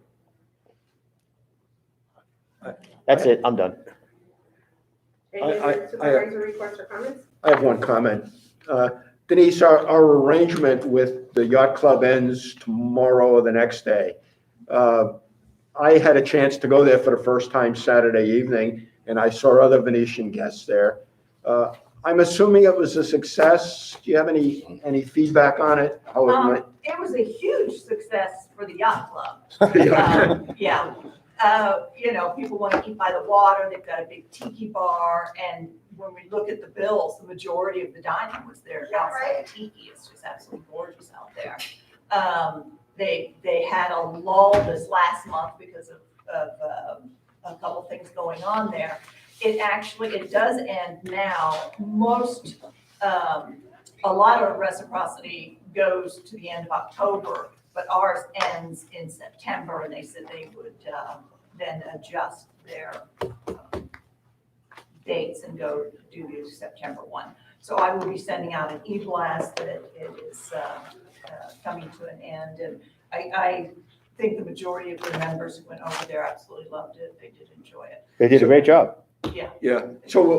That's it. I'm done. Any I- other supervisor requests or comments? I have one comment. Denise, our arrangement with the yacht club ends tomorrow or the next day. I had a chance to go there for the first time Saturday evening, and I saw other Venetian guests there. I'm assuming it was a success. Do you have any feedback on it? How it went? It was a huge success for the yacht club. Yeah. You know, people want to eat by the water. They've got a big tiki bar. And when we look at the bills, the majority of the dining was there outside the tiki. It's just absolutely gorgeous out there. They had a lull this last month because of a couple things going on there. It does end now. A lot of reciprocity goes to the end of October, but ours ends in September, and they said they would then adjust their dates and go do the September one. So I will be sending out an e-blast that it is coming to an end, and I think the majority of the members who went over there absolutely loved it. They did enjoy it. They did a great job. Yeah, so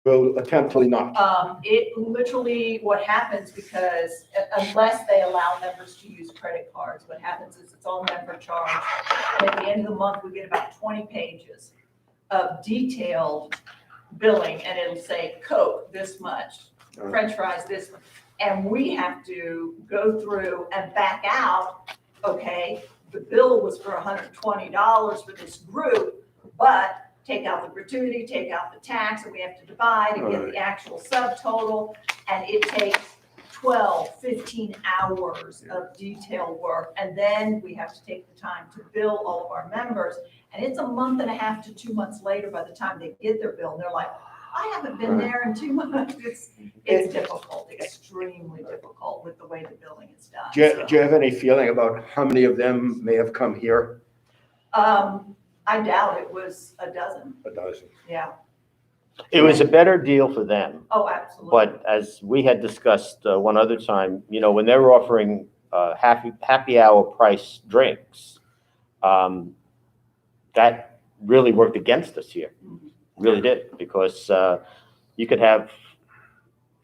we'll attempt to not. It literally, what happens, because unless they allow members to use credit cards, what happens is it's all member charge. And at the end of the month, we get about 20 pages of detailed billing, and it'll say Coke this much, French fries this much. And we have to go through and back out, okay, the bill was for $120 for this group, but take out the gratuity, take out the tax, and we have to divide and get the actual subtotal. And it takes 12, 15 hours of detailed work. And then we have to take the time to bill all of our members. And it's a month and a half to 2 months later by the time they get their bill. And they're like, I haven't been there in 2 months. It's difficult, extremely difficult with the way the billing is done. Do you have any feeling about how many of them may have come here? I doubt it was a dozen. A dozen. Yeah. It was a better deal for them. Oh, absolutely. But as we had discussed one other time, you know, when they were offering happy hour price drinks, that really worked against us here. Really did, because you could have,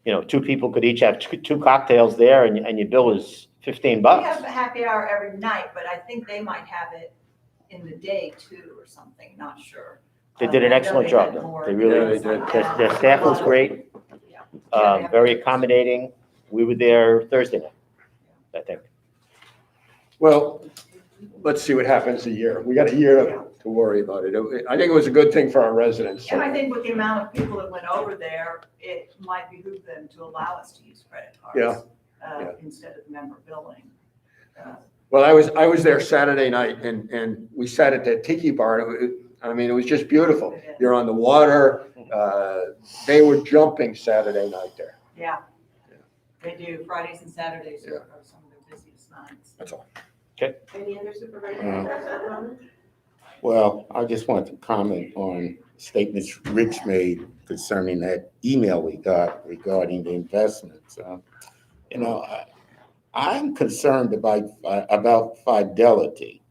you know, two people could each have two cocktails there, and your bill is $15. We have a happy hour every night, but I think they might have it in the day too or something, not sure. They did an I know excellent they job, had though. more They really than did. that. Their staff was great, Yeah. very accommodating. We were there Thursday night, I think. Well, let's see what happens a year. We got a year to worry about it. I think it was a good thing for our residents. And I think with the amount of people that went over there, it might behoove them to allow us to use credit cards. Yeah. Instead of member billing. Well, I was there Saturday night, and we sat at the tiki bar. And it was just beautiful. You're on the water. They were jumping Saturday night there. Yeah. They do. Fridays and Saturdays are some of their busiest nights. That's all. Any other supervisor requests or comments? Well, I just want to comment on statements Rich made concerning that email we got regarding the investments. You know, I'm concerned about fidelity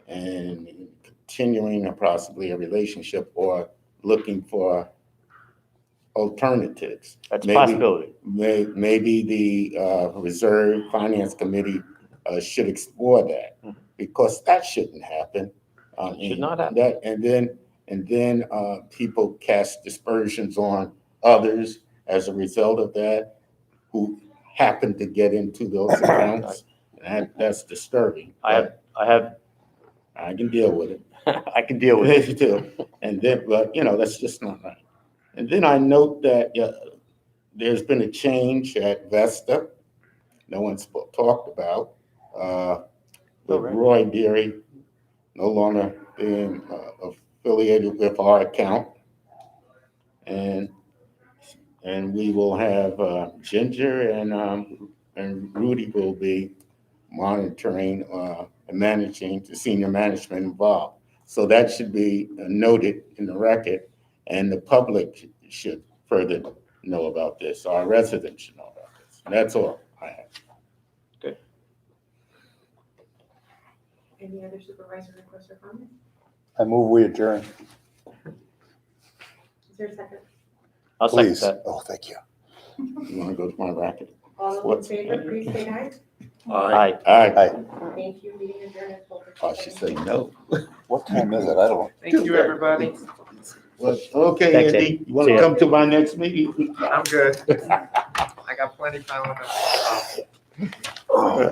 and continuing a possibly a relationship or looking for alternatives. That's a Maybe- possibility. Maybe the Reserve Finance Committee should explore that, because that shouldn't happen. Should not happen. And then people cast dispersions on others as a result of that, who happen to get into those accounts. And that's disturbing. I have, I can deal with it. I can deal with it. Too. And then, but, you know, that's just not right. And then I note that there's been a change at Vesta. No one's talked about. With right. Roy Deary no longer being affiliated with our account. And we will have Ginger and Rudy will be monitoring and managing the senior management involved. So that should be noted in the record, and the public should further know about this. Our residents should know about this. And that's all I have. Any other supervisor requests or comments? I move we adjourn, Is there a second? I'll second please. that. Oh, thank you. You want to go to my record? All those in favor, please say aye. Aye. All right. Aye. Thank you, meeting adjourned at 12:57. I should say no. What time is it? I don't. Thank you, everybody. Well, okay, Thanks, Andy, you want See to ya. come to my next meeting? I'm good. I got plenty of time on that.